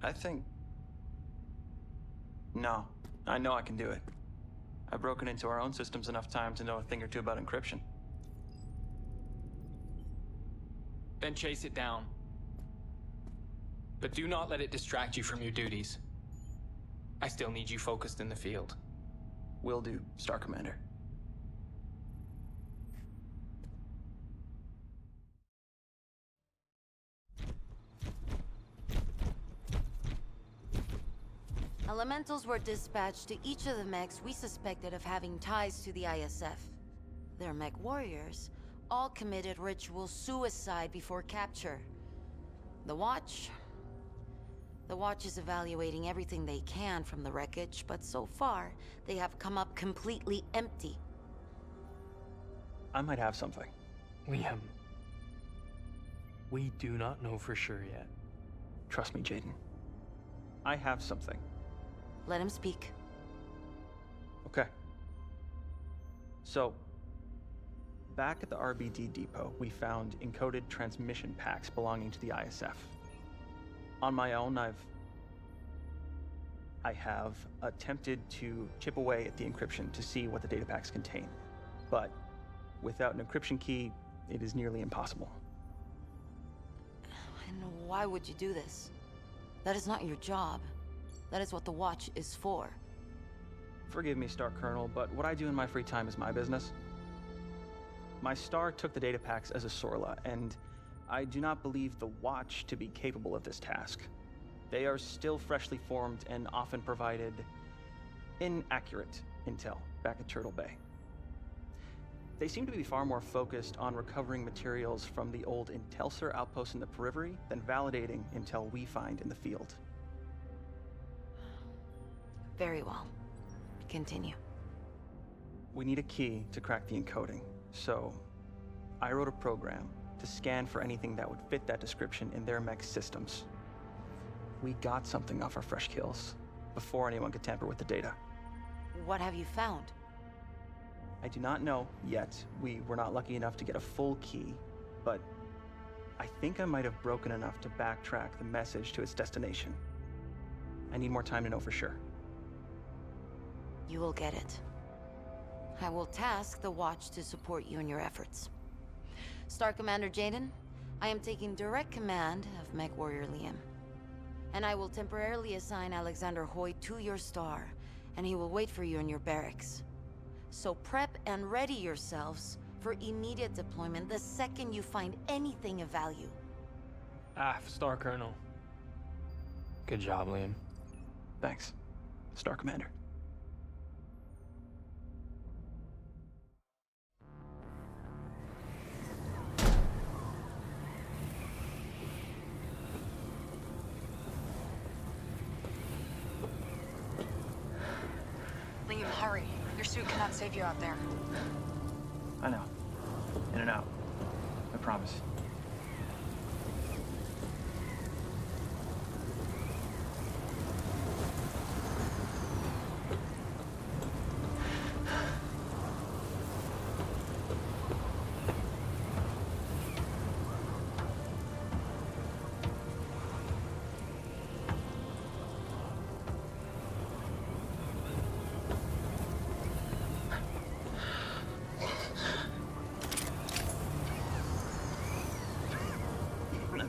I think... No. I know I can do it. I've broken into our own systems enough time to know a thing or two about encryption. Then chase it down. But do not let it distract you from your duties. I still need you focused in the field. Will do, Star Commander. Elementals were dispatched to each of the mechs we suspected of having ties to the ISF. Their mech warriors all committed ritual suicide before capture. The Watch is evaluating everything they can from the wreckage, but so far, they have come up completely empty. I might have something. Liam, we do not know for sure yet. Trust me, Jaden. I have something. Let him speak. Okay. So, back at the RBD depot, we found encoded transmission packs belonging to the ISF. On my own, I have attempted to chip away at the encryption to see what the data packs contain. But without an encryption key, it is nearly impossible. And why would you do this? That is not your job. That is what the Watch is for. Forgive me, Star Colonel, but what I do in my free time is my business. My star took the data packs as a Sorla, and I do not believe the Watch to be capable of this task. They are still freshly formed and often provided inaccurate intel back at Turtle Bay. They seem to be far more focused on recovering materials from the old Intelser outpost in the periphery than validating intel we find in the field. Very well. Continue. We need a key to crack the encoding, so I wrote a program to scan for anything that would fit that description in their mech systems. We got something off our fresh kills before anyone could tamper with the data. What have you found? I do not know yet. We were not lucky enough to get a full key, but I think I might have broken enough to backtrack the message to its destination. I need more time to know for sure. You will get it. I will task the Watch to support you in your efforts. Star Commander Jaden, I am taking direct command of Mechwarrior Liam. And I will temporarily assign Alexander Hoy to your star, and he will wait for you in your barracks. So prep and ready yourselves for immediate deployment the second you find anything of value. Star Colonel. Good job, Liam. Thanks, Star Commander. Liam, hurry. Your suit cannot save you out there. I know. In and out. I promise.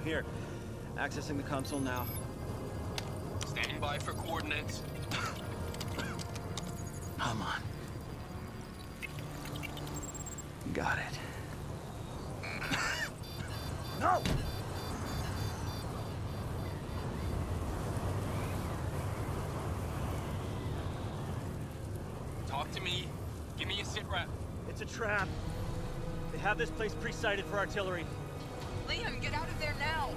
Here, accessing the console now. Standing by for coordinates. Come on. Got it. No! Talk to me. Give me a sit rep. It's a trap. They have this place pre-sighted for artillery. Liam, get out of there now!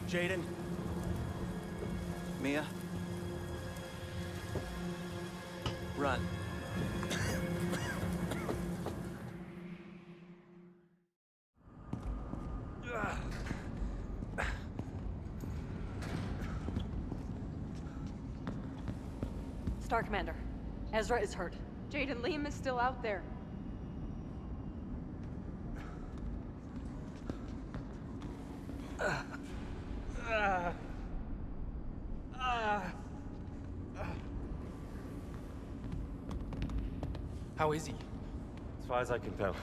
Jaden. Mia. Run. Star Commander, Ezra is hurt. Jaden, Liam is still out there. How is he? As far as I can tell,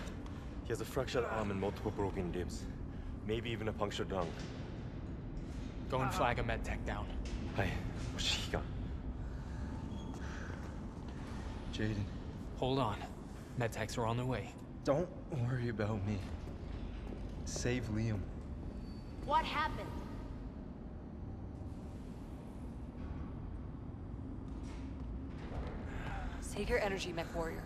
he has a fractured arm and multiple broken ribs. Maybe even a punctured lung. Go and flag a medtech down. Hey, Shiga. Jaden. Hold on. Medtechs are on their way. Don't worry about me. Save Liam. What happened? Save your energy, Mechwarrior.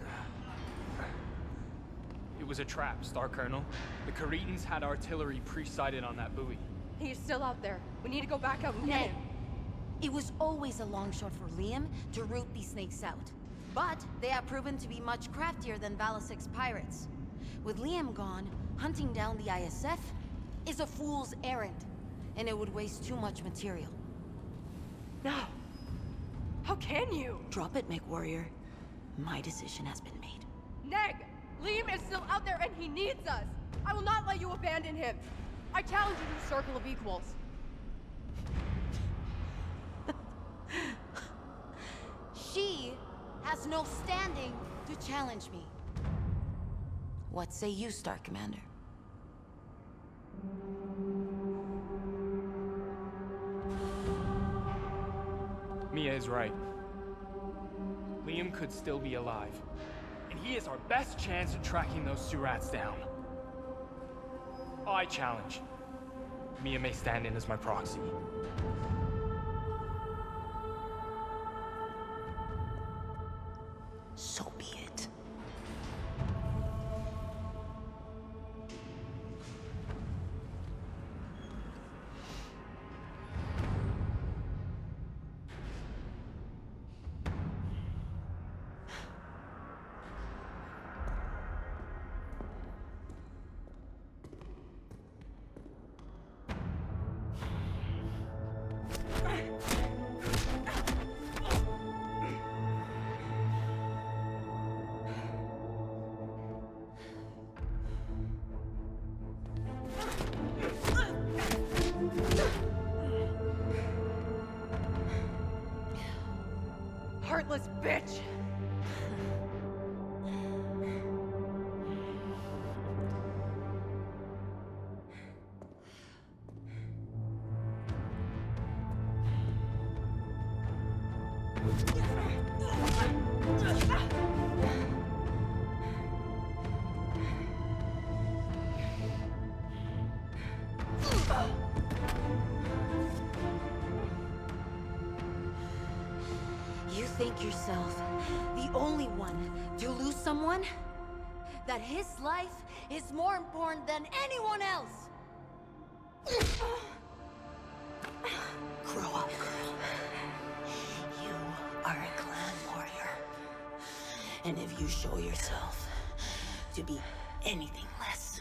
It was a trap, Star Colonel. The Kuritans had artillery pre-sighted on that buoy. He's still out there. We need to go back out and get him. It was always a long shot for Liam to root these snakes out. But they have proven to be much craftier than Battletech's pirates. With Liam gone, hunting down the ISF is a fool's errand, and it would waste too much material. No. How can you? Drop it, Mechwarrior. My decision has been made. Neg! Liam is still out there and he needs us! I will not let you abandon him! I challenge you to the circle of equals. She has no standing to challenge me. What say you, Star Commander? Mia is right. Liam could still be alive. And he is our best chance at tracking those Surats down. I challenge. Mia may stand in as my proxy. So be it. Heartless bitch! You think yourself the only one to lose someone? That his life is more important than anyone else? Grow up, girl. You are a clan warrior. And if you show yourself to be anything less,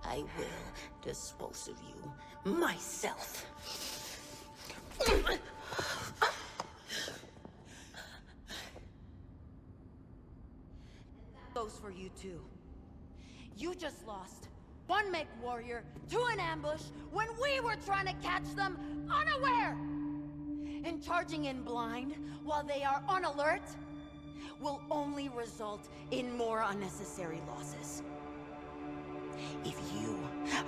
I will dispose of you myself. Goes for you too. You just lost one Mechwarrior to an ambush when we were trying to catch them unaware! And charging in blind while they are on alert will only result in more unnecessary losses. If you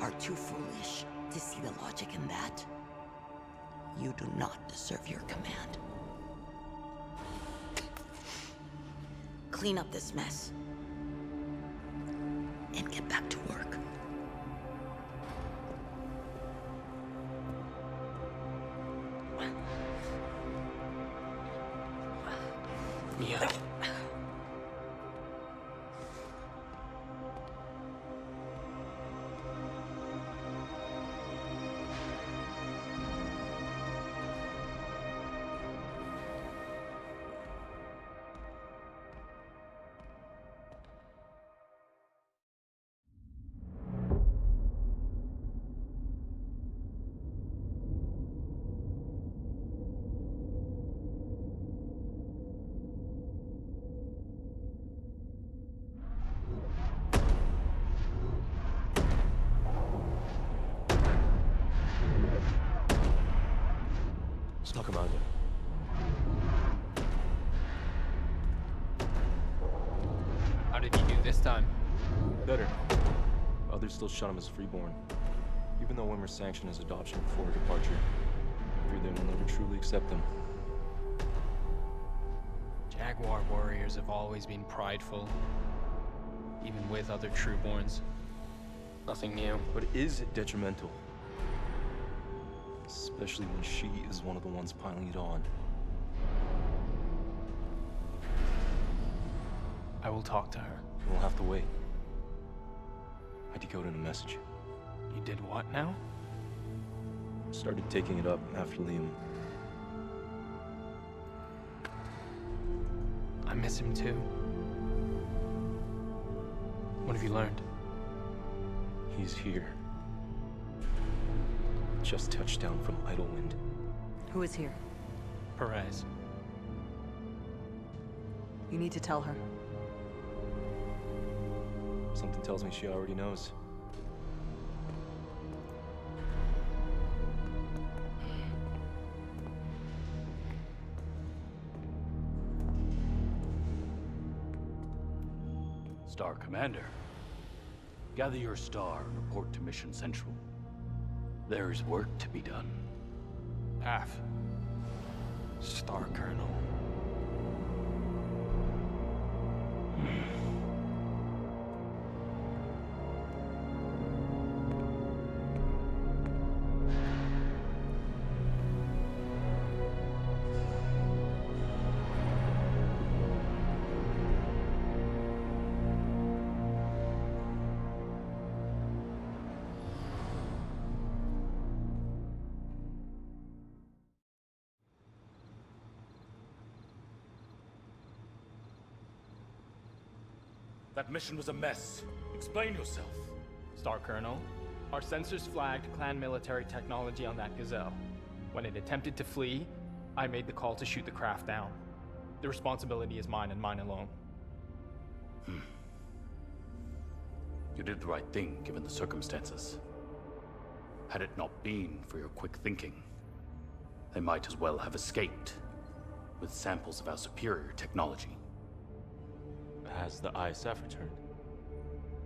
are too foolish to see the logic in that, you do not deserve your command. Clean up this mess and get back to work. Mia. Commander. How did you do this time? Better. Others still shun him as freeborn. Even though Wimmer sanctioned his adoption before departure, I fear they will never truly accept him. Jaguar warriors have always been prideful, even with other trueborns. Nothing new. But is it detrimental? Especially when she is one of the ones piling it on. I will talk to her. We'll have to wait. I decoded a message. You did what now? Started taking it up after Liam. I miss him too. What have you learned? He's here. Just touched down from Idlewind. Who is here? Perez. You need to tell her. Something tells me she already knows. Star Commander, gather your star and report to Mission Central. There is work to be done. Path. Star Colonel. That mission was a mess. Explain yourself. Star Colonel, our sensors flagged clan military technology on that gazelle. When it attempted to flee, I made the call to shoot the craft down. The responsibility is mine and mine alone. You did the right thing, given the circumstances. Had it not been for your quick thinking, they might as well have escaped with samples of our superior technology. Has the ISF returned?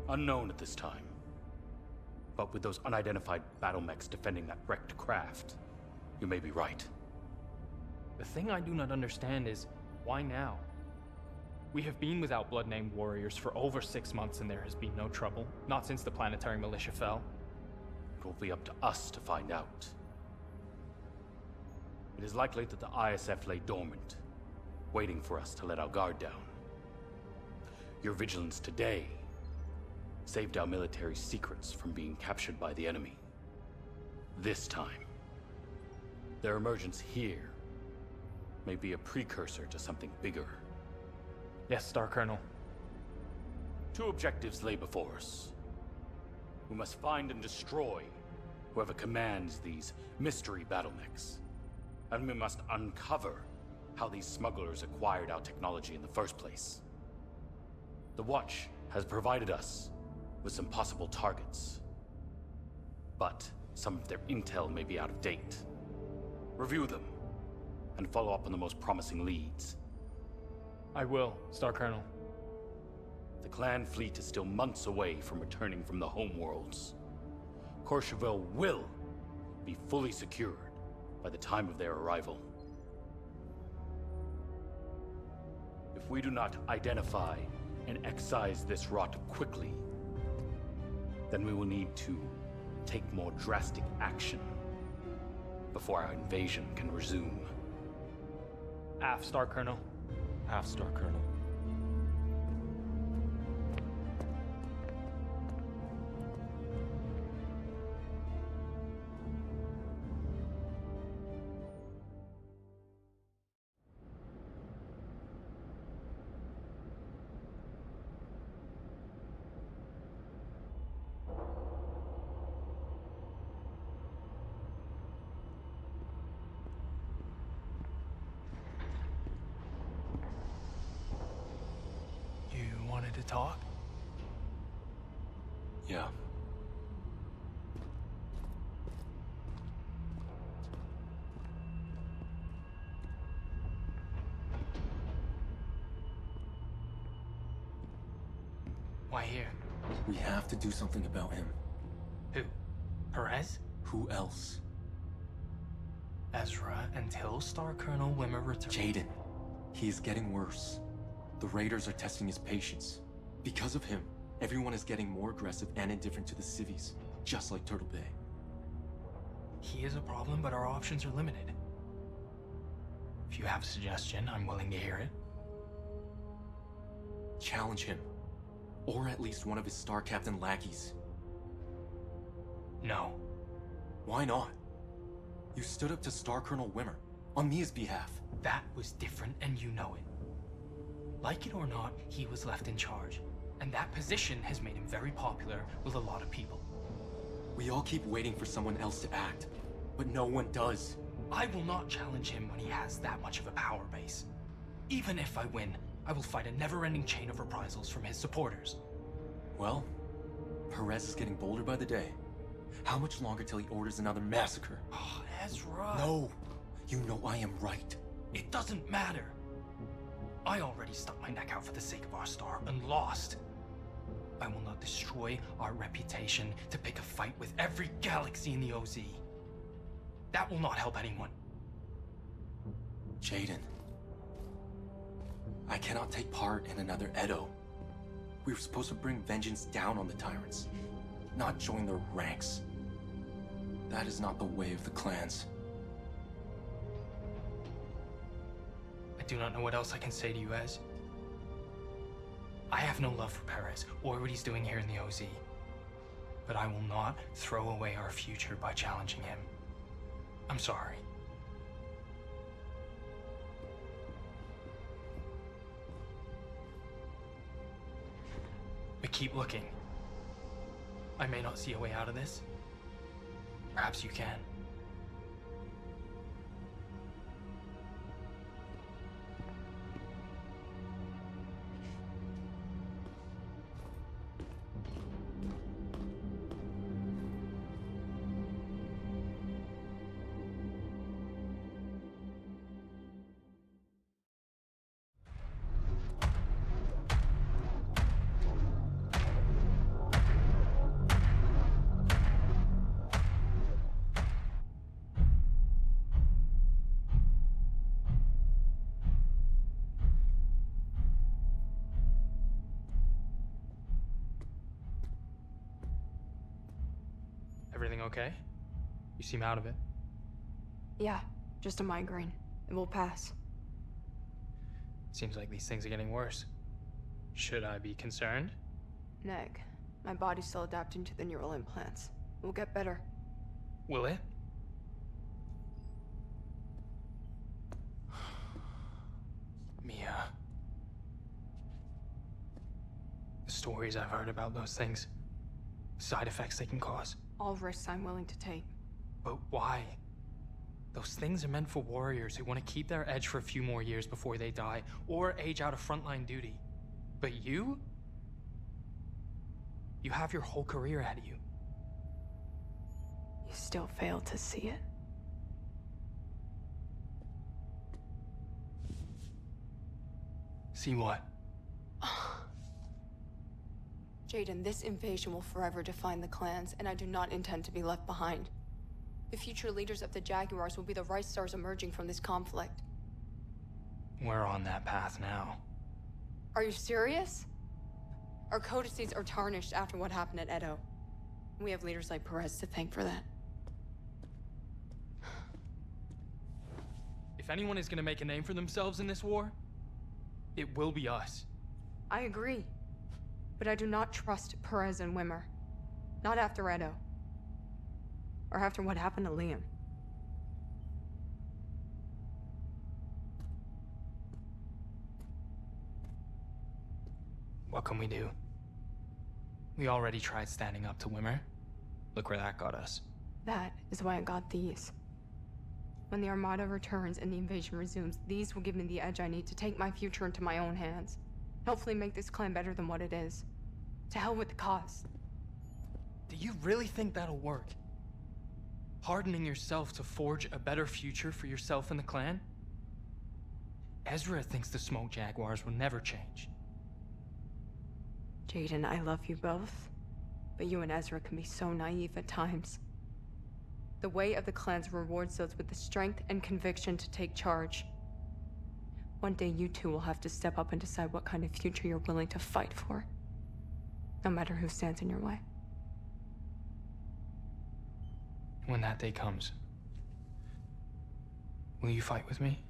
Unknown at this time. But with those unidentified battle mechs defending that wrecked craft, you may be right. The thing I do not understand is, why now? We have been without blood-named warriors for over 6 months and there has been no trouble. Not since the planetary militia fell. It will be up to us to find out. It is likely that the ISF lay dormant, waiting for us to let our guard down. Your vigilance today saved our military secrets from being captured by the enemy. This time, their emergence here may be a precursor to something bigger. Yes, Star Colonel. 2 objectives lay before us. We must find and destroy whoever commands these mystery battle mechs. And we must uncover how these smugglers acquired our technology in the first place. The Watch has provided us with some possible targets. But some of their intel may be out of date. Review them, and follow up on the most promising leads. I will, Star Colonel. The clan fleet is still months away from returning from the homeworlds. Courchevel will be fully secured by the time of their arrival. If we do not identify and excise this rot quickly, then we will need to take more drastic action before our invasion can resume. Aft, Star Colonel. Aft, Star Colonel. To talk? Yeah. Why here? We have to do something about him. Who? Perez? Who else? Ezra until Star Colonel Wimmer returns. Jaden. He is getting worse. The Raiders are testing his patience. Because of him, everyone is getting more aggressive and indifferent to the civvies, just like Turtle Bay. He is a problem, but our options are limited. If you have a suggestion, I'm willing to hear it. Challenge him. Or at least one of his Star Captain lackeys. No. Why not? You stood up to Star Colonel Wimmer, on Mia's behalf. That was different, and you know it. Like it or not, he was left in charge. And that position has made him very popular with a lot of people. We all keep waiting for someone else to act, but no one does. I will not challenge him when he has that much of a power base. Even if I win, I will fight a never-ending chain of reprisals from his supporters. Well, Perez is getting bolder by the day. How much longer till he orders another massacre? Oh, Ezra! No! You know I am right. It doesn't matter. I already stuck my neck out for the sake of our star and lost. I will not destroy our reputation to pick a fight with every galaxy in the OZ. That will not help anyone. Jaden. I cannot take part in another Edo. We were supposed to bring vengeance down on the tyrants, not join their ranks. That is not the way of the clans. I do not know what else I can say to you, Ez. I have no love for Perez or what he's doing here in the OZ. But I will not throw away our future by challenging him. I'm sorry. But keep looking. I may not see a way out of this. Perhaps you can. Everything okay? You seem out of it. Yeah, just a migraine. It will pass. Seems like these things are getting worse. Should I be concerned? Neg, my body's still adapting to the neural implants. It will get better. Will it? Mia. The stories I've heard about those things. The side effects they can cause. All risks I'm willing to take. But why? Those things are meant for warriors who want to keep their edge for a few more years before they die, or age out of frontline duty. But you? You have your whole career ahead of you. You still fail to see it. See what? Jaden, this invasion will forever define the clans, and I do not intend to be left behind. The future leaders of the Jaguars will be the Rice Stars emerging from this conflict. We're on that path now. Are you serious? Our codices are tarnished after what happened at Edo. We have leaders like Perez to thank for that. If anyone is gonna make a name for themselves in this war, it will be us. I agree. But I do not trust Perez and Wimmer. Not after Edo. Or after what happened to Liam. What can we do? We already tried standing up to Wimmer. Look where that got us. That is why I got these. When the Armada returns and the invasion resumes, these will give me the edge I need to take my future into my own hands. Hopefully make this clan better than what it is. To hell with the cause. Do you really think that'll work? Hardening yourself to forge a better future for yourself and the clan? Ezra thinks the Smoke Jaguars will never change. Jaden, I love you both. But you and Ezra can be so naive at times. The way of the clans rewards those with the strength and conviction to take charge. One day you two will have to step up and decide what kind of future you're willing to fight for. No matter who stands in your way. When that day comes, will you fight with me?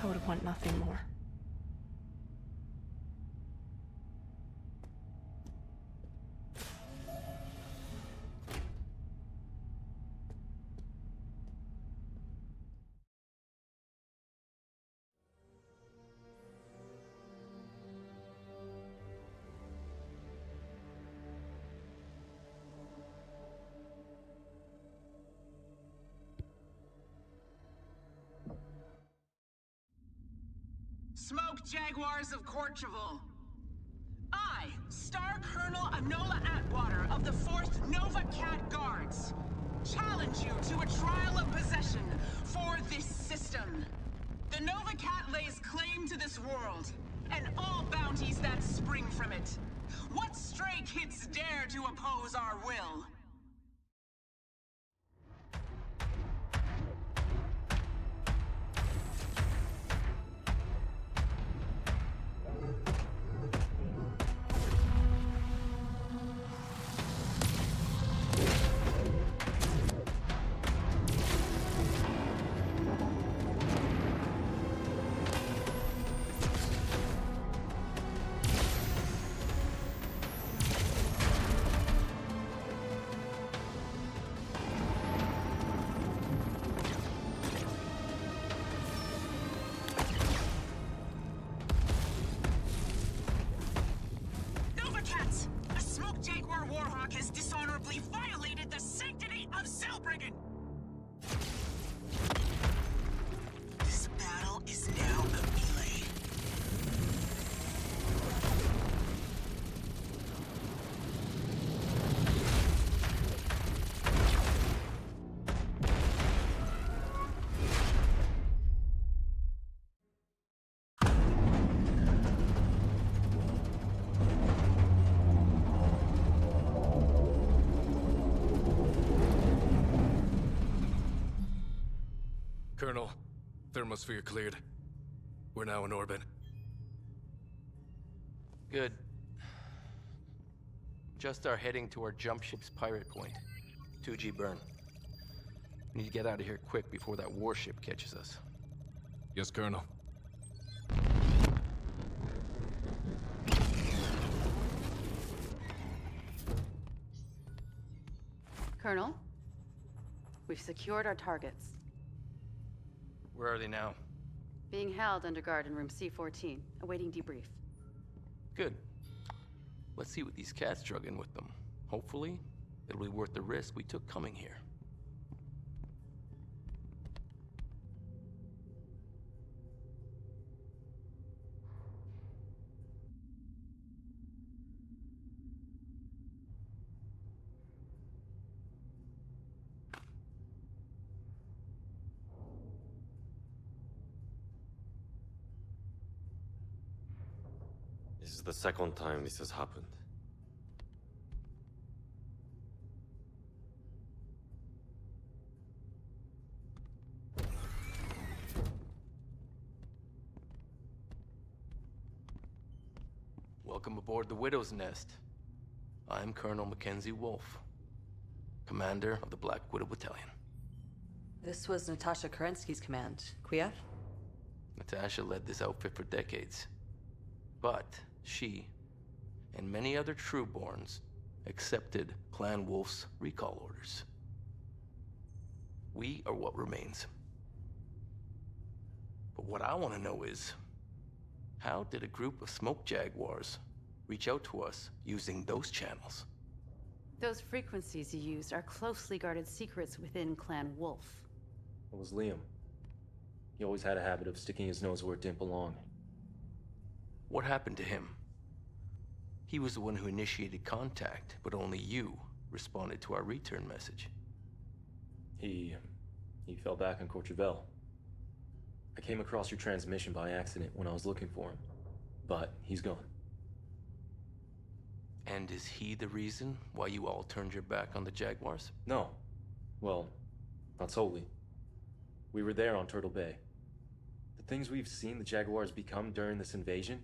I would want nothing more. Smoke Jaguars of Corcheval. I, Star Colonel Enola Atwater of the 4th Nova Cat Guards, challenge you to a trial of possession for this system. The Nova Cat lays claim to this world, and all bounties that spring from it. What stray kids dare to oppose our will? Colonel, thermosphere cleared. We're now in orbit. Good. Just are heading to our jump ship's pirate point. 2G burn. We need to get out of here quick before that warship catches us. Yes, Colonel. Colonel, we've secured our targets. Where are they now? Being held under guard in room C-14, awaiting debrief. Good. Let's see what these cats drug in with them. Hopefully, it'll be worth the risk we took coming here. This is the second time this has happened. Welcome aboard the Widow's Nest. I'm Colonel Mackenzie Wolfe, commander of the Black Widow Battalion. This was Natasha Kerensky's command. Kiev? Natasha led this outfit for decades. But she, and many other Trueborns, accepted Clan Wolf's recall orders. We are what remains. But what I want to know is, how did a group of smoke jaguars reach out to us using those channels? Those frequencies you used are closely guarded secrets within Clan Wolf. It was Liam. He always had a habit of sticking his nose where it didn't belong. What happened to him? He was the one who initiated contact, but only you responded to our return message. He fell back on Courchevel. I came across your transmission by accident when I was looking for him, but he's gone. And is he the reason why you all turned your back on the Jaguars? No. Well, not solely. We were there on Turtle Bay. The things we've seen the Jaguars become during this invasion.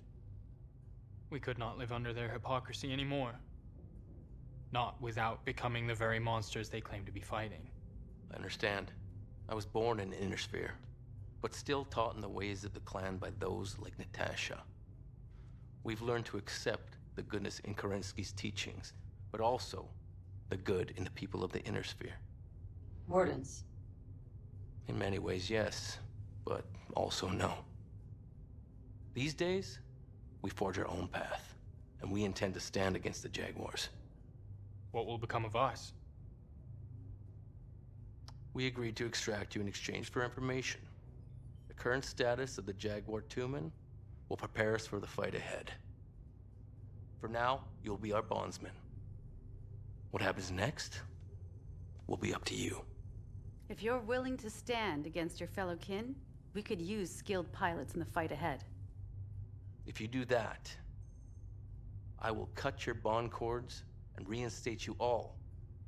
We could not live under their hypocrisy anymore. Not without becoming the very monsters they claim to be fighting. I understand. I was born in Inner Sphere, but still taught in the ways of the clan by those like Natasha. We've learned to accept the goodness in Kerensky's teachings, but also the good in the people of the Inner Sphere. Wardens. In many ways, yes, but also no. These days, we forge our own path, and we intend to stand against the Jaguars. What will become of us? We agreed to extract you in exchange for information. The current status of the Jaguar Two-Men will prepare us for the fight ahead. For now, you'll be our bondsman. What happens next will be up to you. If you're willing to stand against your fellow kin, we could use skilled pilots in the fight ahead. If you do that, I will cut your bond cords and reinstate you all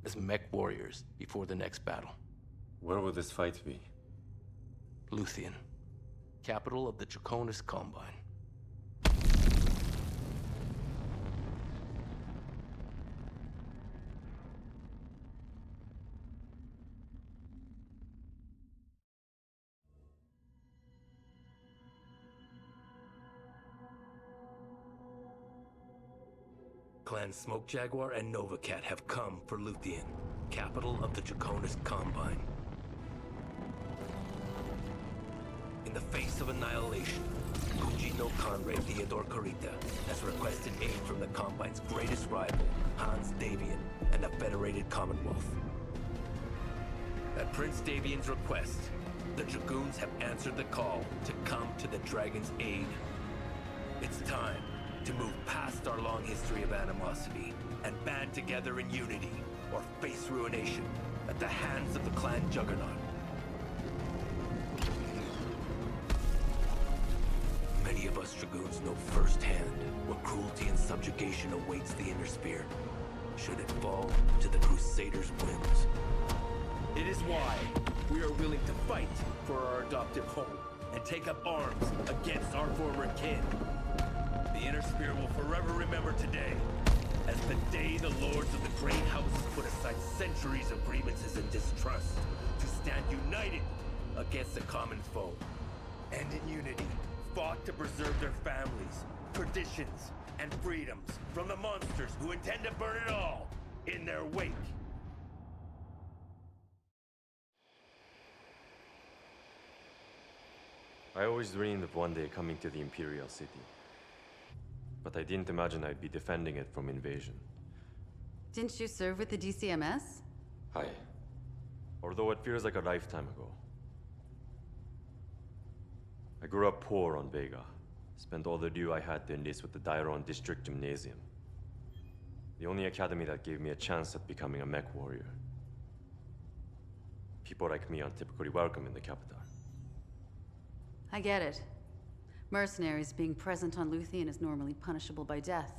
as Mechwarriors before the next battle. Where will this fight be? Luthien, capital of the Draconis Combine. Clan Smoke Jaguar and Nova Cat have come for Luthien, capital of the Draconis Combine. In the face of annihilation, Kujino Conrad Theodore Kurita has requested aid from the Combine's greatest rival, Hans Davian, and the Federated Commonwealth. At Prince Davian's request, the Dragoons have answered the call to come to the Dragon's aid. It's time to move past our long history of animosity and band together in unity or face ruination at the hands of the Clan Juggernaut. Many of us Dragoons know firsthand what cruelty and subjugation awaits the Inner Sphere, should it fall to the Crusaders' whims. It is why we are willing to fight for our adoptive home and take up arms against our former kin. The Inner Spirit will forever remember today as the day the lords of the Great Houses put aside centuries of grievances and distrust to stand united against the common foe. And in unity, fought to preserve their families, traditions, and freedoms from the monsters who intend to burn it all in their wake. I always dreamed of one day coming to the Imperial City. But I didn't imagine I'd be defending it from invasion. Didn't you serve with the DCMS? Hi. Although it feels like a lifetime ago. I grew up poor on Vega. Spent all the due I had to enlist with the Dairon District Gymnasium. The only academy that gave me a chance at becoming a Mechwarrior. People like me aren't typically welcome in the capital. I get it. Mercenaries being present on Luthien is normally punishable by death.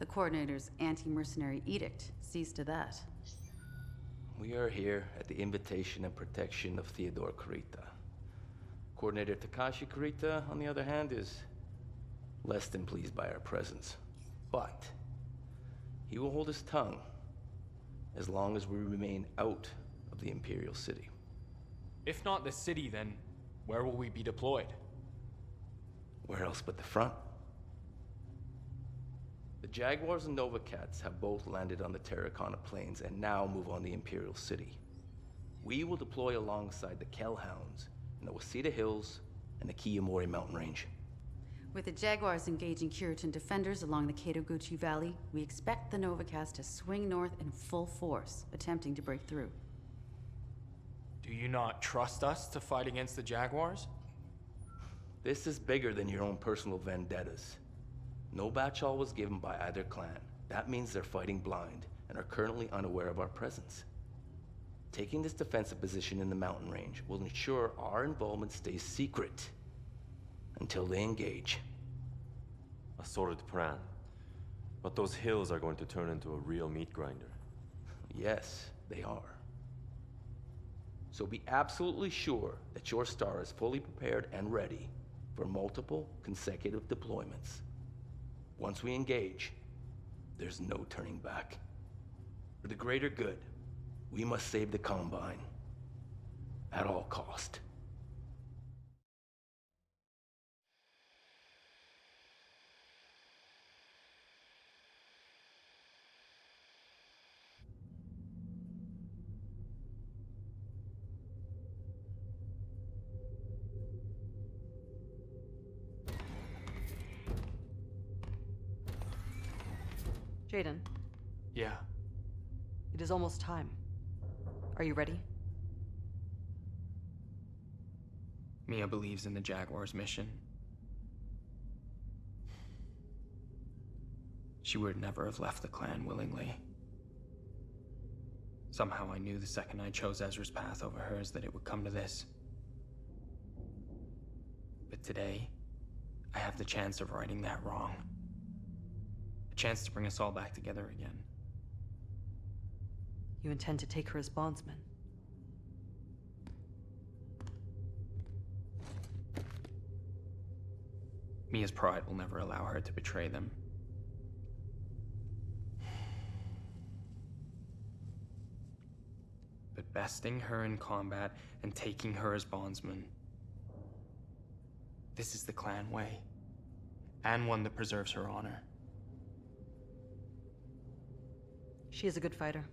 The Coordinator's anti-mercenary edict sees to that. We are here at the invitation and protection of Theodore Kurita. Coordinator Takashi Kurita, on the other hand, is less than pleased by our presence. But he will hold his tongue as long as we remain out of the Imperial City. If not the city, then where will we be deployed? Where else but the front? The Jaguars and Nova Cats have both landed on the Terracotta Plains and now move on the Imperial City. We will deploy alongside the Kellhounds in the Wasita Hills and the Kiyomori mountain range. With the Jaguars engaging Curitan defenders along the Kadoguchi Valley, we expect the Nova Cats to swing north in full force, attempting to break through. Do you not trust us to fight against the Jaguars? This is bigger than your own personal vendettas. No batchall was given by either clan. That means they're fighting blind and are currently unaware of our presence. Taking this defensive position in the mountain range will ensure our involvement stays secret until they engage. A solid plan. But those hills are going to turn into a real meat grinder. Yes, they are. So be absolutely sure that your star is fully prepared and ready for multiple consecutive deployments. Once we engage, there's no turning back. For the greater good, we must save the Combine at all cost. Jaden. Yeah. It is almost time. Are you ready? Mia believes in the Jaguars' mission. She would never have left the clan willingly. Somehow I knew the second I chose Ezra's path over hers that it would come to this. But today, I have the chance of righting that wrong. A chance to bring us all back together again. You intend to take her as bondsman? Mia's pride will never allow her to betray them. But besting her in combat and taking her as bondsman, this is the clan way, and one that preserves her honor. She is a good fighter.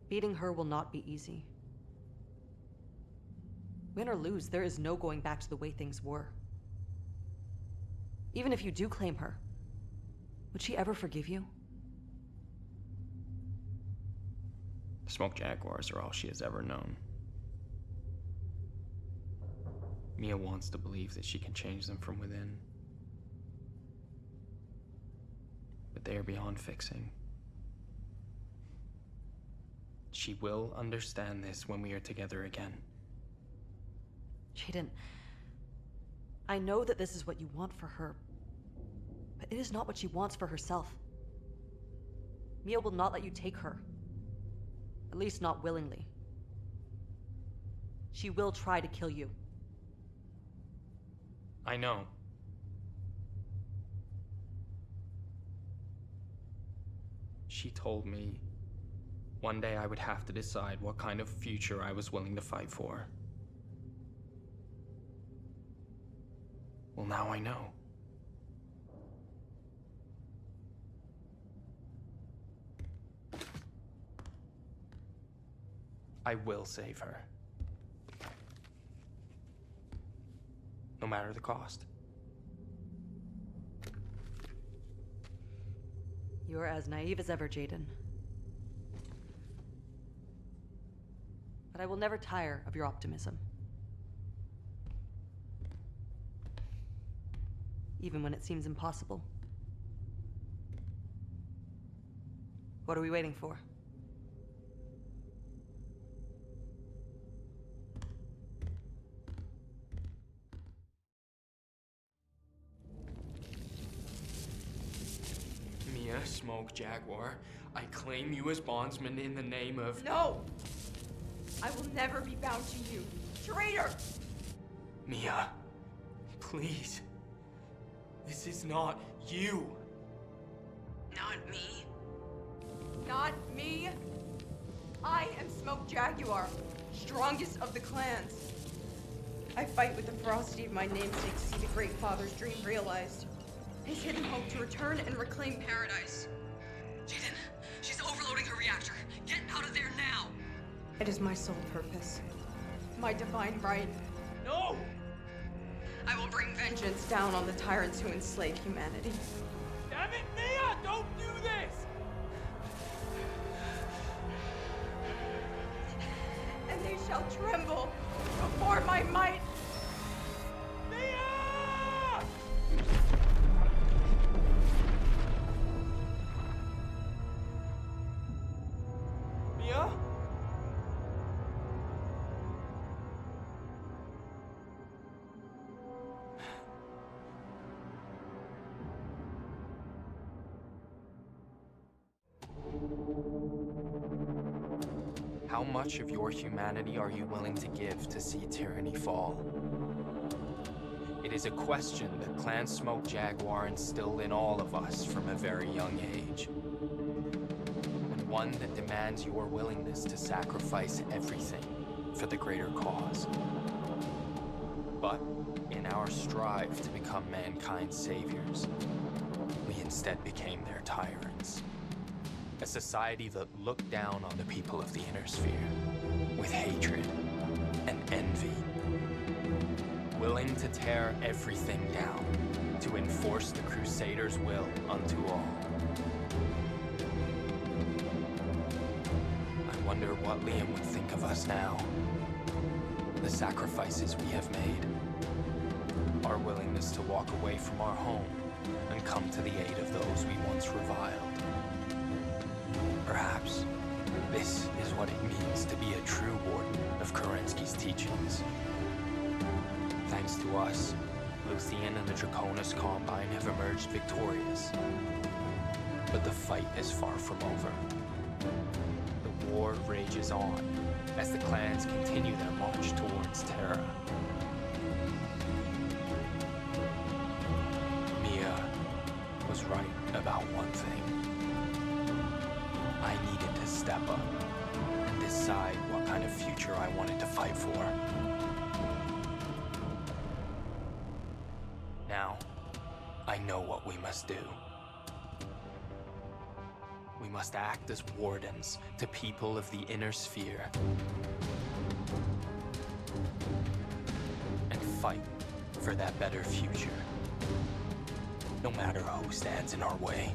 Beating her will not be easy. Win or lose, there is no going back to the way things were. Even if you do claim her, would she ever forgive you? The Smoke Jaguars are all she has ever known. Mia wants to believe that she can change them from within. But they are beyond fixing. She will understand this when we are together again. Jaden, I know that this is what you want for her, but it is not what she wants for herself. Mia will not let you take her. At least not willingly. She will try to kill you. I know. She told me one day I would have to decide what kind of future I was willing to fight for. Well, now I know. I will save her. No matter the cost. You are as naive as ever, Jaden. But I will never tire of your optimism. Even when it seems impossible. What are we waiting for? Mia, Smoke, Jaguar, I claim you as bondsman in the name of— No! I will never be bound to you. Traitor! Mia, please. This is not you. Not me. Not me. I am Smoke Jaguar, strongest of the clans. I fight with the ferocity of my namesake to see the Great Father's dream realized. His hidden hope to return and reclaim paradise. Jaden, she's overloading her reactor. Get out of there now! It is my sole purpose. My divine right. No! I will bring vengeance down on the tyrants who enslave humanity. Damn it, Mia! Don't do this! And they shall tremble before my might. Mia! Mia? How much of your humanity are you willing to give to see tyranny fall? It is a question that Clan Smoke Jaguar instilled in all of us from a very young age. And one that demands your willingness to sacrifice everything for the greater cause. But in our strive to become mankind's saviors, we instead became their tyrants. A society that looked down on the people of the Inner Sphere with hatred and envy. Willing to tear everything down to enforce the Crusaders' will unto all. I wonder what Liam would think of us now. The sacrifices we have made. Our willingness to walk away from our home and come to the aid of those we once reviled. Perhaps this is what it means to be a true warden of Kerensky's teachings. Thanks to us, Luthien and the Draconis Combine have emerged victorious. But the fight is far from over. The war rages on as the clans continue their march towards Terra. Mia was right about one thing. I needed to step up and decide what kind of future I wanted to fight for. Now, I know what we must do. We must act as wardens to people of the Inner Sphere. And fight for that better future. No matter who stands in our way.